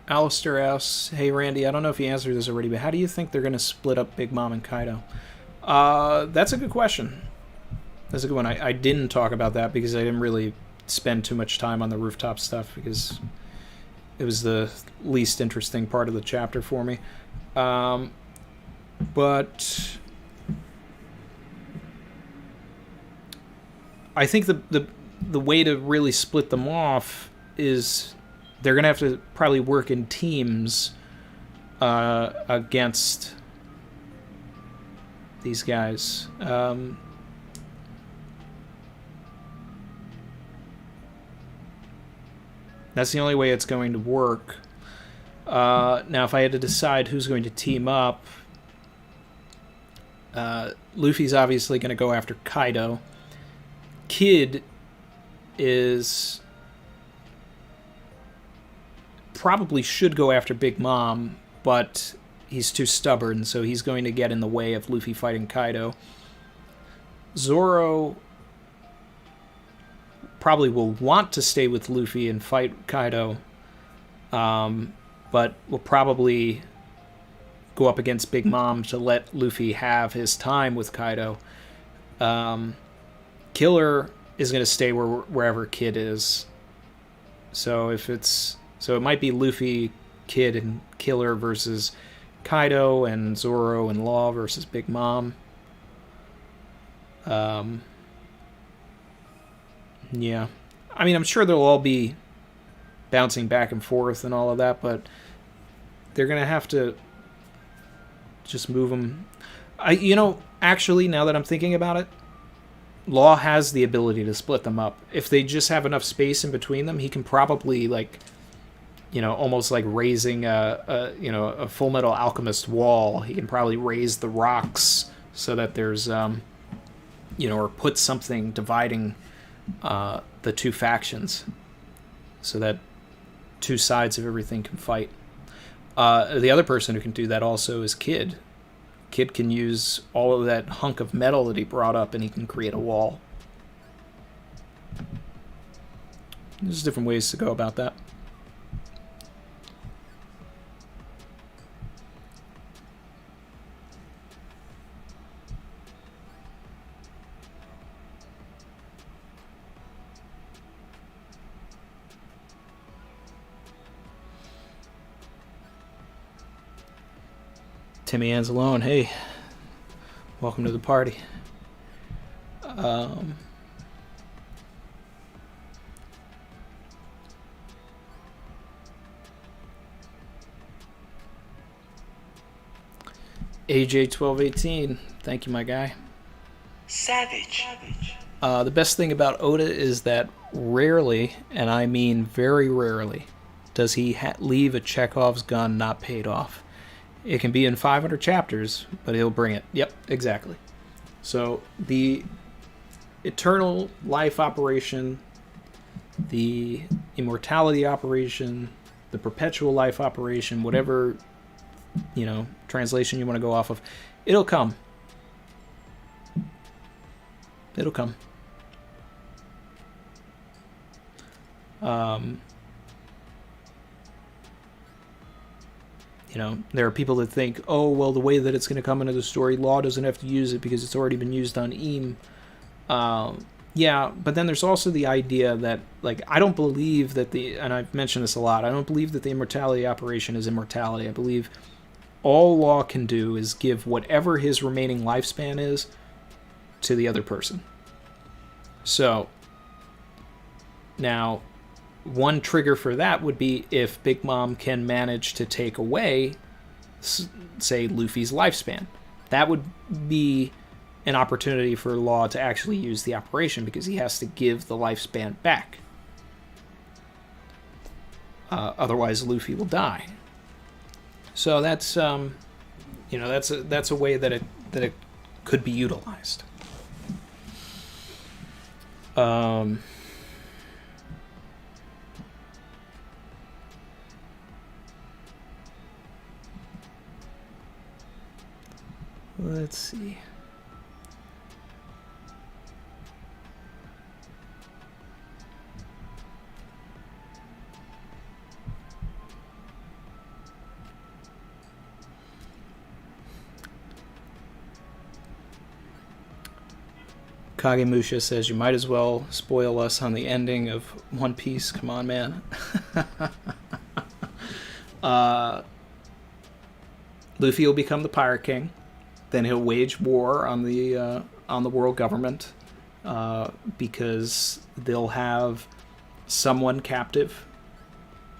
Speaker 2: Alistair asks, hey Randy, I don't know if you answered this already, but how do you think they're going to split up Big Mom and Kaido? That's a good question. That's a good one. I didn't talk about that because I didn't really spend too much time on the rooftop stuff because it was the least interesting part of the chapter for me. But I think the way to really split them off is they're going to have to probably work in teams against these guys. That's the only way it's going to work. Now, if I had to decide who's going to team up, Luffy's obviously going to go after Kaido. Kid is probably should go after Big Mom, but he's too stubborn, so he's going to get in the way of Luffy fighting Kaido. Zoro probably will want to stay with Luffy and fight Kaido, but will probably go up against Big Mom to let Luffy have his time with Kaido. Killer is going to stay wherever Kid is. So it might be Luffy, Kid, and Killer versus Kaido, and Zoro and Law versus Big Mom. Yeah. I mean, I'm sure they'll all be bouncing back and forth and all of that, but they're going to have to just move them. Actually, now that I'm thinking about it, Law has the ability to split them up. If they just have enough space in between them, he can probably, almost like raising a Full Metal Alchemist wall. He can probably raise the rocks so that there's, or put something dividing the two factions so that two sides of everything can fight. The other person who can do that also is Kid. Kid can use all of that hunk of metal that he brought up and he can create a wall. There's different ways to go about that. Timmy Anzalone, hey, welcome to the party. AJ1218, thank you, my guy.
Speaker 1: Savage.
Speaker 2: The best thing about Oda is that rarely, and I mean very rarely, does he leave a Chekhov's gun not paid off. It can be in 500 chapters, but he'll bring it. Yep, exactly. So the eternal life operation, the immortality operation, the perpetual life operation, whatever, translation you want to go off of, it'll come. It'll come. There are people that think, oh, well, the way that it's going to come into the story, Law doesn't have to use it because it's already been used on Eam. Yeah, but then there's also the idea that, I don't believe that and I've mentioned this a lot, I don't believe that the immortality operation is immortality. I believe all Law can do is give whatever his remaining lifespan is to the other person. So, now, one trigger for that would be if Big Mom can manage to take away say, Luffy's lifespan. That would be an opportunity for Law to actually use the operation, because he has to give the lifespan back. Otherwise, Luffy will die. So that's that's a way that it could be utilized. Let's see. Kagemusha says, you might as well spoil us on the ending of One Piece. Come on, man. Luffy will become the Pirate King. Then he'll wage war on the world government, because they'll have someone captive.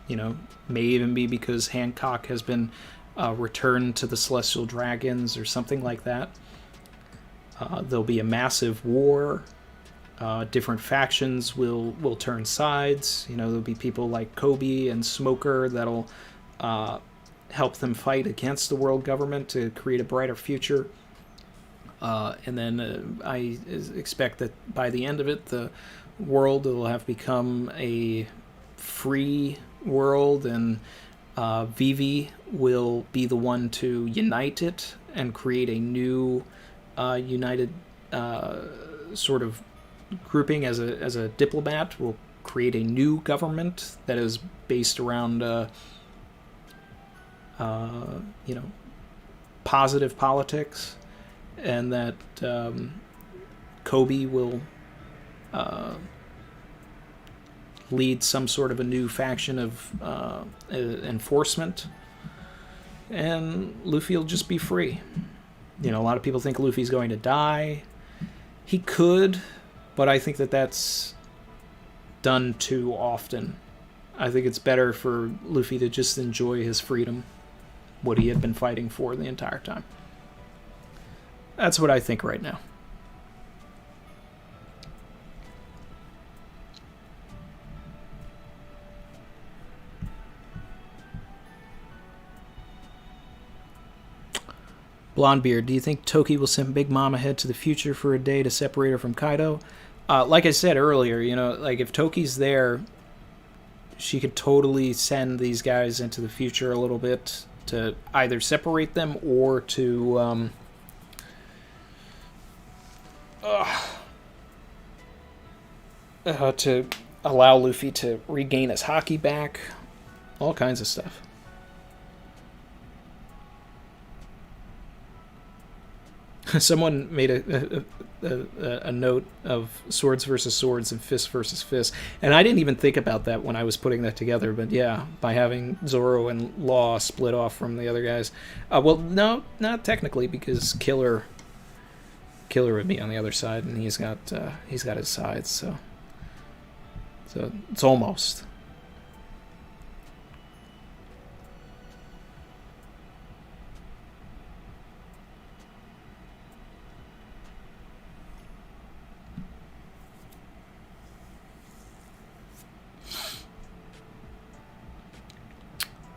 Speaker 2: May even be because Hancock has been returned to the Celestial Dragons or something like that. There'll be a massive war. Different factions will turn sides. There'll be people like Kobe and Smoker that'll help them fight against the world government to create a brighter future. And then I expect that by the end of it, the world will have become a free world, and Vivi will be the one to unite it and create a new united sort of grouping. As a diplomat, will create a new government that is based around positive politics, and that Kobe will lead some sort of a new faction of enforcement, and Luffy will just be free. A lot of people think Luffy's going to die. He could, but I think that's done too often. I think it's better for Luffy to just enjoy his freedom, what he had been fighting for the entire time. That's what I think right now. Blondebeard, do you think Toki will send Big Mom ahead to the future for a day to separate her from Kaido? Like I said earlier, if Toki's there, she could totally send these guys into the future a little bit to either separate them or to allow Luffy to regain his haki back. All kinds of stuff. Someone made a note of swords versus swords and fists versus fists, and I didn't even think about that when I was putting that together. But yeah, by having Zoro and Law split off from the other guys, well, no, not technically, because Killer would be on the other side, and he's got his sides, so it's almost.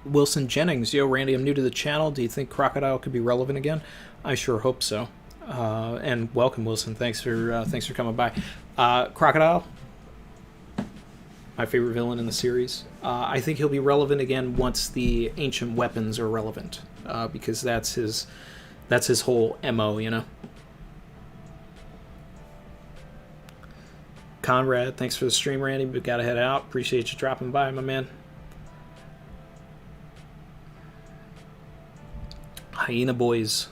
Speaker 2: Wilson Jennings, yo, Randy, I'm new to the channel. Do you think Crocodile could be relevant again? I sure hope so. And welcome, Wilson. Thanks for coming by. Crocodile, my favorite villain in the series. I think he'll be relevant again once the ancient weapons are relevant, because that's his whole MO, Conrad, thanks for the stream, Randy. But gotta head out. Appreciate you dropping by, my man. Hyena boys.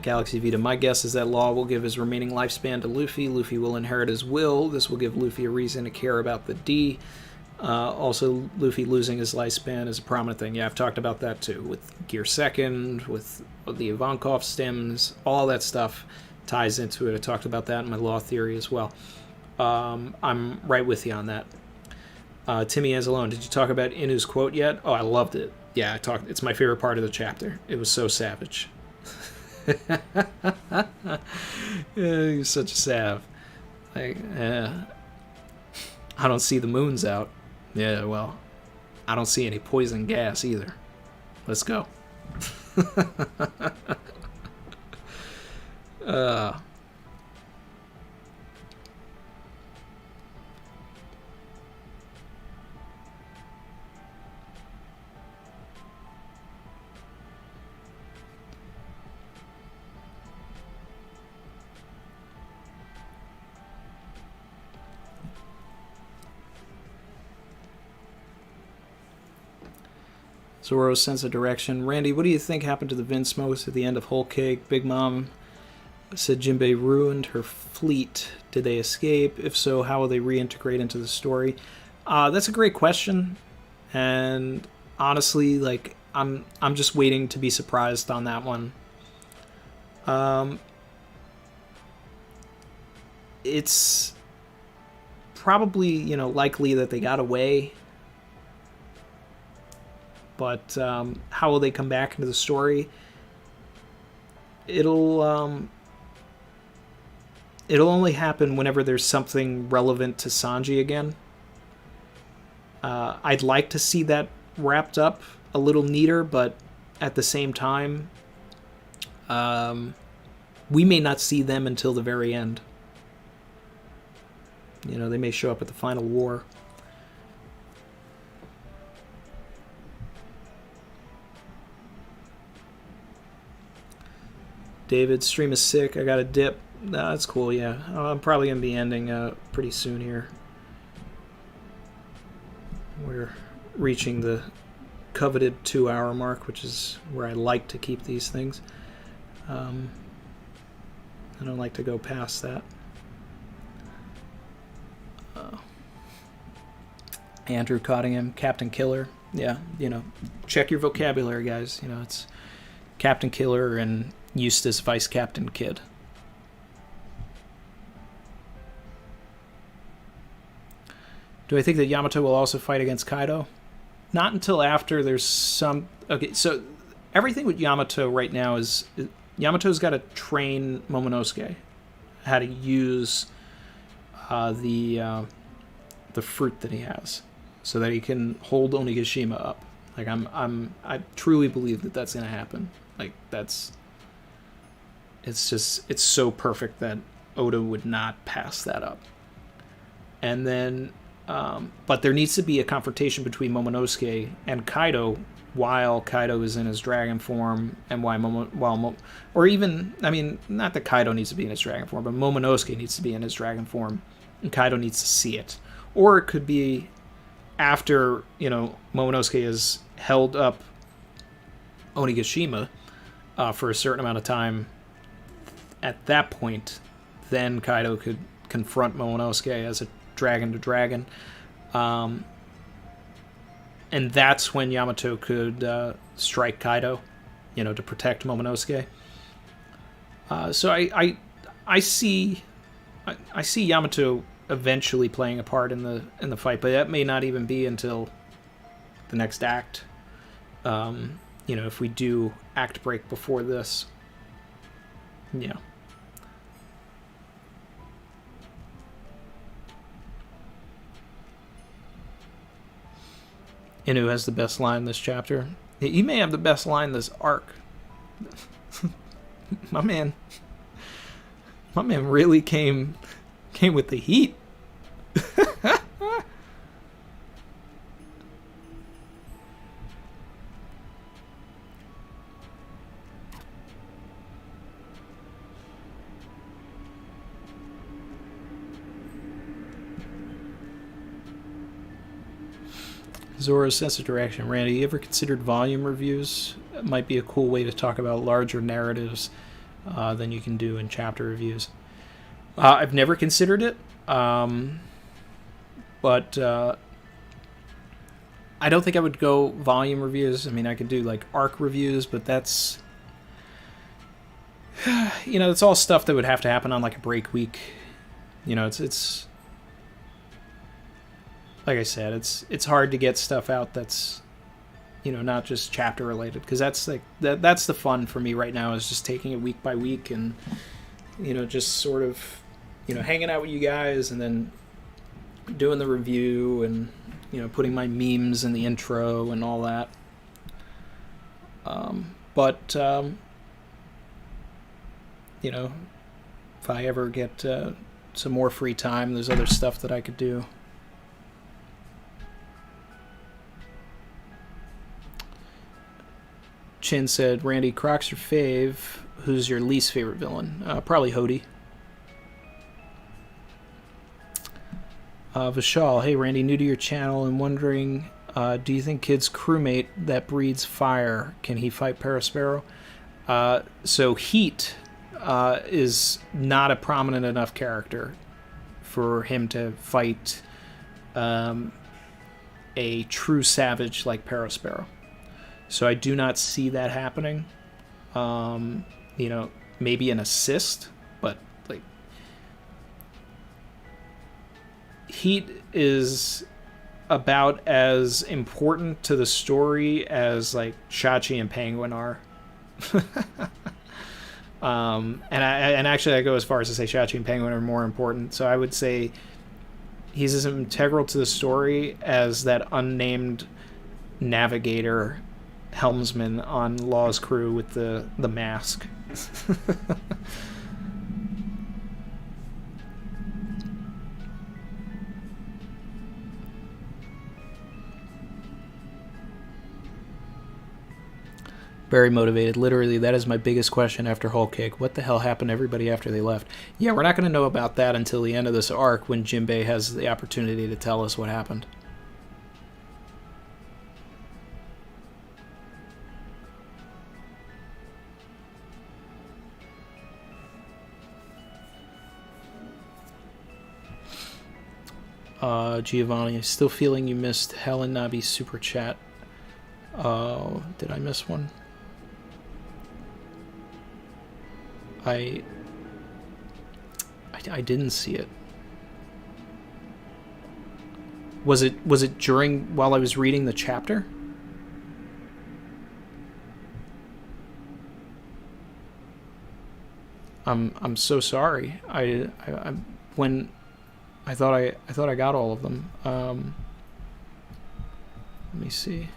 Speaker 2: Galaxy Vita, my guess is that Law will give his remaining lifespan to Luffy. Luffy will inherit his will. This will give Luffy a reason to care about the D. Also, Luffy losing his lifespan is a prominent thing. Yeah, I've talked about that too, with Gear Second, with the Ivankov stems, all that stuff ties into it. I talked about that in my law theory as well. I'm right with you on that. Timmy Anzalone, did you talk about Inu's quote yet? Oh, I loved it. Yeah, I talked. It's my favorite part of the chapter. It was so savage. He's such a sav. Like, I don't see the moons out. Yeah, well, I don't see any poison gas either. Let's go. Zoro's sense of direction. Randy, what do you think happened to the Vinsmokes at the end of Whole Cake? Big Mom said Jinbei ruined her fleet. Did they escape? If so, how will they reintegrate into the story? That's a great question, and honestly, like I'm just waiting to be surprised on that one. It's probably likely that they got away. But how will they come back into the story? It'll only happen whenever there's something relevant to Sanji again. I'd like to see that wrapped up a little neater, but at the same time, we may not see them until the very end. They may show up at the final war. David, stream is sick. I got a dip. Nah, that's cool, yeah. I'm probably going to be ending pretty soon here. We're reaching the coveted 2-hour mark, which is where I like to keep these things. I don't like to go past that. Andrew Cottingham, Captain Killer. Yeah, check your vocabulary, guys. It's Captain Killer and Eustace Vice Captain Kidd. Do I think that Yamato will also fight against Kaido? Not until after there's some... Okay, so everything with Yamato right now is... Yamato's got to train Momonosuke how to use the fruit that he has so that he can hold Onigashima up. Like, I truly believe that that's going to happen. Like, that's... It's so perfect that Oda would not pass that up. And then, but there needs to be a confrontation between Momonosuke and Kaido while Kaido is in his dragon form, and or even, I mean, not that Kaido needs to be in his dragon form, but Momonosuke needs to be in his dragon form, and Kaido needs to see it. Or it could be after, Momonosuke has held up Onigashima for a certain amount of time. At that point, then Kaido could confront Momonosuke as a dragon to dragon. And that's when Yamato could strike Kaido, to protect Momonosuke. So I see Yamato eventually playing a part in the fight, but that may not even be until the next act. If we do act break before this. Yeah. Inu has the best line this chapter. He may have the best line this arc. My man really came with the heat. Zoro's sense of direction. Randy, you ever considered volume reviews? It might be a cool way to talk about larger narratives than you can do in chapter reviews. I've never considered it, but I don't think I would go volume reviews. I mean, I could do like arc reviews, but that's it's all stuff that would have to happen on like a break week. It's like I said, it's hard to get stuff out that's not just chapter related, because that's like that's the fun for me right now, is just taking it week by week and just sort of hanging out with you guys and then doing the review and putting my memes in the intro and all that. But if I ever get some more free time, there's other stuff that I could do. Chin said, Randy, Croc's your fave. Who's your least favorite villain? Probably Hody. Vishal, hey Randy, new to your channel and wondering, do you think Kid's crewmate that breathes fire, can he fight Parasparrow? So Heat is not a prominent enough character for him to fight a true savage like Parasparrow. So I do not see that happening. Maybe an assist, but like Heat is about as important to the story as like Shachi and Penguin are. And actually I go as far as to say Shachi and Penguin are more important. So I would say he's as integral to the story as that unnamed navigator helmsman on Law's crew with the mask. Very motivated. Literally, that is my biggest question after Whole Cake. What the hell happened to everybody after they left? Yeah, we're not going to know about that until the end of this arc, when Jinbei has the opportunity to tell us what happened. Giovanni, still feeling you missed Helen Nabi's super chat. Did I miss one? I didn't see it. Was it during while I was reading the chapter? I'm so sorry. I when I thought I got all of them. Let me see.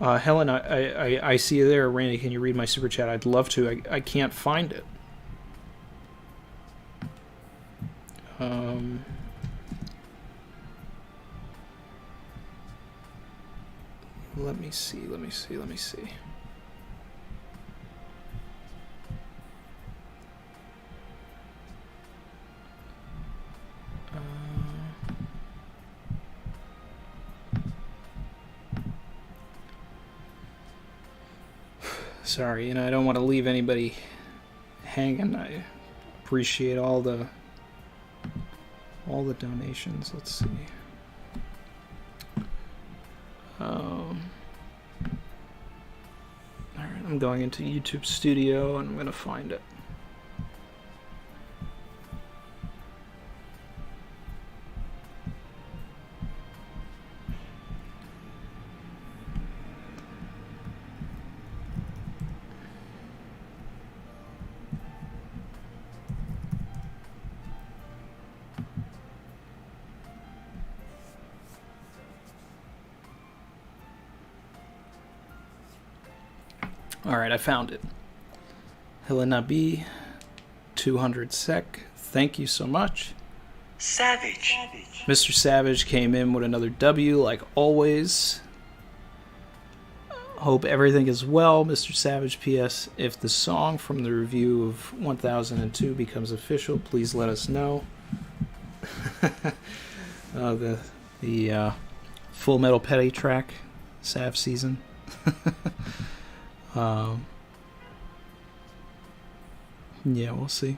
Speaker 2: Helen, I see you there. Randy, can you read my super chat? I'd love to. I can't find it. Let me see. Sorry, I don't want to leave anybody hanging. I appreciate all the donations. Let's see. All right, I'm going into YouTube Studio and I'm going to find it. Alright, I found it. Helena B, 200 sec. Thank you so much.
Speaker 1: Savage.
Speaker 2: Mr. Savage came in with another W, like always. Hope everything is well, Mr. Savage. P.S. If the song from the review of 1002 becomes official, please let us know. The Full Metal Petty track, Sav season. Yeah, we'll see.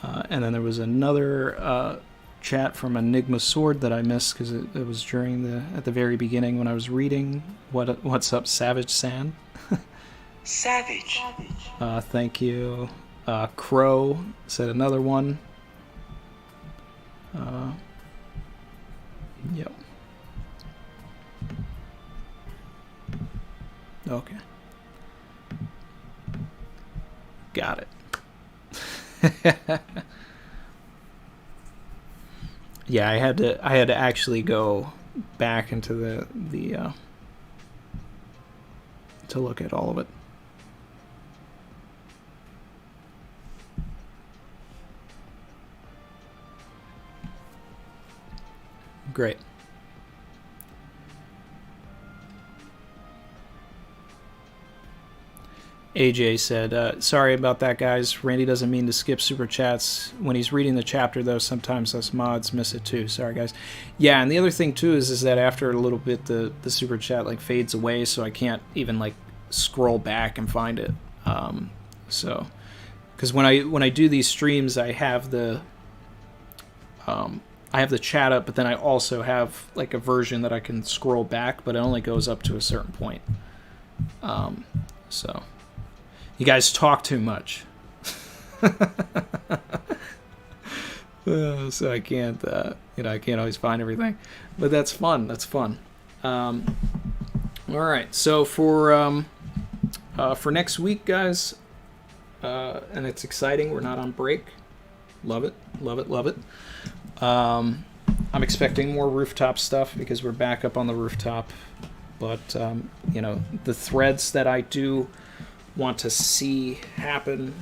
Speaker 2: And then there was another chat from Enigma Sword that I missed because it was during at the very beginning when I was reading. What's up, Savage San?
Speaker 1: Savage.
Speaker 2: Thank you. Crow said another one. Yep. Okay. Got it. Yeah, I had to actually go back into the to look at all of it. Great. AJ said, sorry about that, guys. Randy doesn't mean to skip super chats. When he's reading the chapter, though, sometimes us mods miss it, too. Sorry, guys. Yeah, and the other thing, too, is that after a little bit, the super chat, like, fades away, so I can't even, like, scroll back and find it. So, because when I do these streams, I have the chat up, but then I also have, like, a version that I can scroll back, but it only goes up to a certain point. So... You guys talk too much. So I can't, I can't always find everything. But that's fun. That's fun. All right. So for next week, guys, and it's exciting. We're not on break. Love it. Love it. Love it. I'm expecting more rooftop stuff because we're back up on the rooftop. But, the threads that I do want to see happen,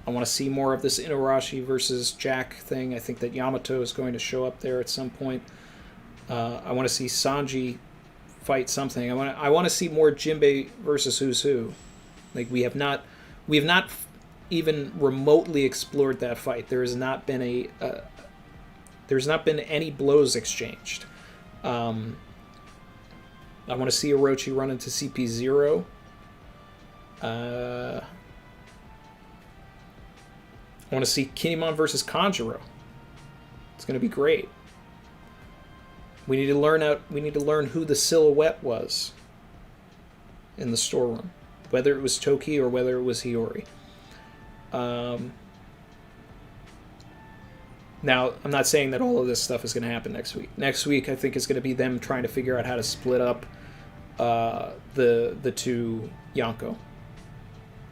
Speaker 2: I want to see more of this Inarashi versus Jack thing. I think that Yamato is going to show up there at some point. I want to see Sanji fight something. I want to see more Jinbei versus Who's Who. Like we have not even remotely explored that fight. There has not been there's not been any blows exchanged. I want to see Orochi run into CP0. I want to see Kinemon versus Kanjuro. It's going to be great. We need to learn who the silhouette was in the storeroom, whether it was Toki or whether it was Hiyori. Now, I'm not saying that all of this stuff is going to happen next week. Next week, I think it's going to be them trying to figure out how to split up the two Yonko.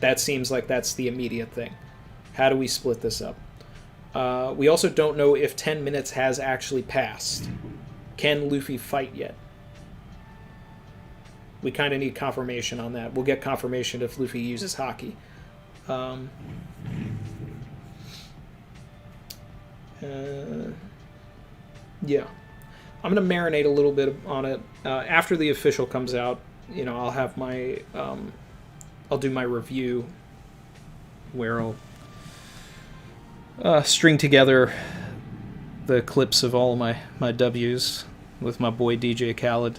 Speaker 2: That seems like that's the immediate thing. How do we split this up? We also don't know if 10 minutes has actually passed. Can Luffy fight yet? We kind of need confirmation on that. We'll get confirmation if Luffy uses Haki. Yeah. I'm going to marinate a little bit on it. After the official comes out, I'll have my... I'll do my review where I'll string together the clips of all my W's with my boy DJ Khaled.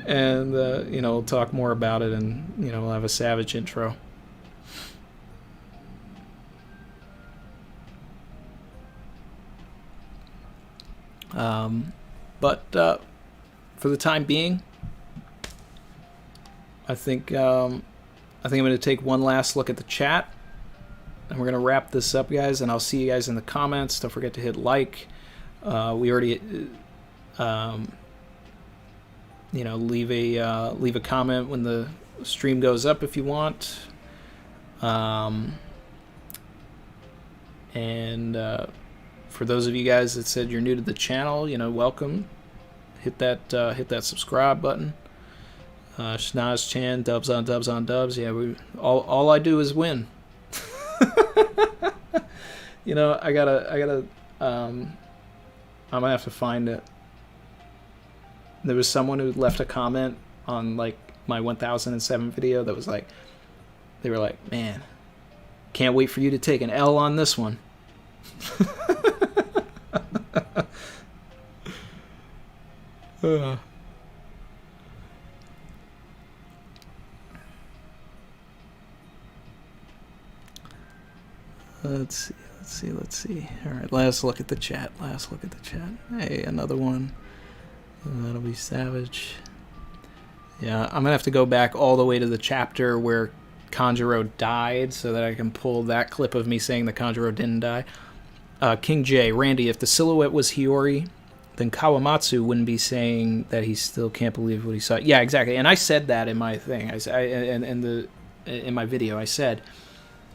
Speaker 2: And, we'll talk more about it and, we'll have a savage intro. But for the time being, I think I'm going to take one last look at the chat, and we're going to wrap this up, guys. And I'll see you guys in the comments. Don't forget to hit like. We already, leave a comment when the stream goes up if you want. And for those of you guys that said you're new to the channel, welcome. Hit that subscribe button. Schnaz Chan, dubs on dubs on dubs. Yeah, all I do is win. I gotta I'm gonna have to find it. There was someone who left a comment on like my 1007 video that was like, they were like, man, can't wait for you to take an L on this one. Let's see. All right, last look at the chat. Hey, another one. That'll be savage. Yeah, I'm gonna have to go back all the way to the chapter where Kanjuro died so that I can pull that clip of me saying that Kanjuro didn't die. King J, Randy, if the silhouette was Hiyori, then Kawamatsu wouldn't be saying that he still can't believe what he saw. Yeah, exactly. And I said that in my thing. In my video, I said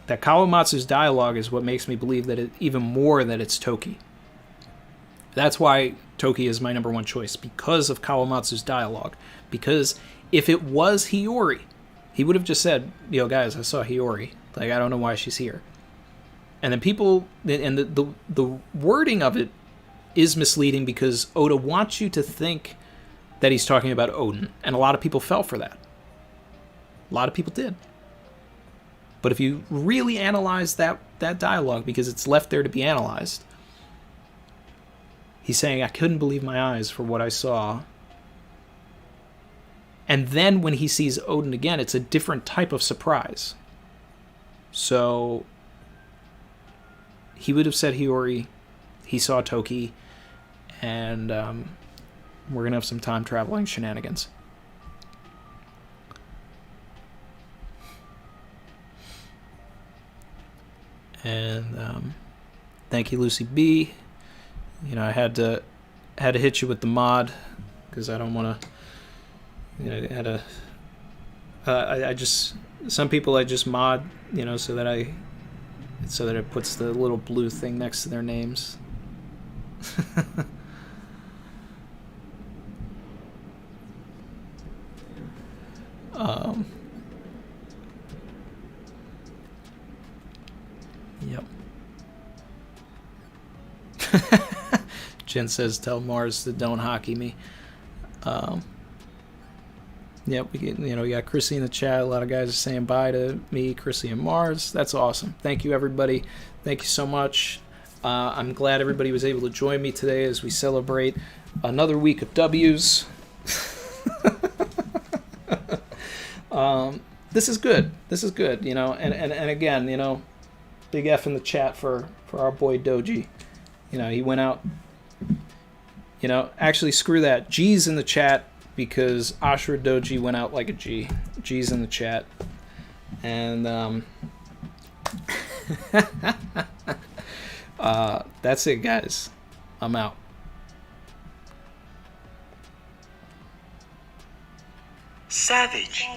Speaker 2: that Kawamatsu's dialogue is what makes me believe that even more that it's Toki. That's why Toki is my number one choice, because of Kawamatsu's dialogue. Because if it was Hiyori, he would have just said, "Yo, guys, I saw Hiyori. Like, I don't know why she's here." And then people, and the wording of it is misleading because Oda wants you to think that he's talking about Odin, and a lot of people fell for that. A lot of people did. But if you really analyze that dialogue, because it's left there to be analyzed, he's saying, I couldn't believe my eyes for what I saw. And then when he sees Odin again, it's a different type of surprise. So he would have said Hiyori, he saw Toki, and we're going to have some time traveling shenanigans. And thank you, Lucy B. You know, I had to hit you with the mod because I don't want to. You know, I just, some people I just mod, you know, so that it puts the little blue thing next to their names. Yep. Jen says, "Tell Mars to don't hockey me." Yep, we got Chrissy in the chat. A lot of guys are saying bye to me, Chrissy, and Mars. That's awesome. Thank you, everybody. Thank you so much. I'm glad everybody was able to join me today as we celebrate another week of W's. This is good. You know, and again, you know, big F in the chat for our boy Doji. You know, he went out. You know, actually, screw that. G's in the chat because Ashura Doji went out like a G. G's in the chat. And that's it, guys. I'm out.
Speaker 1: Savage.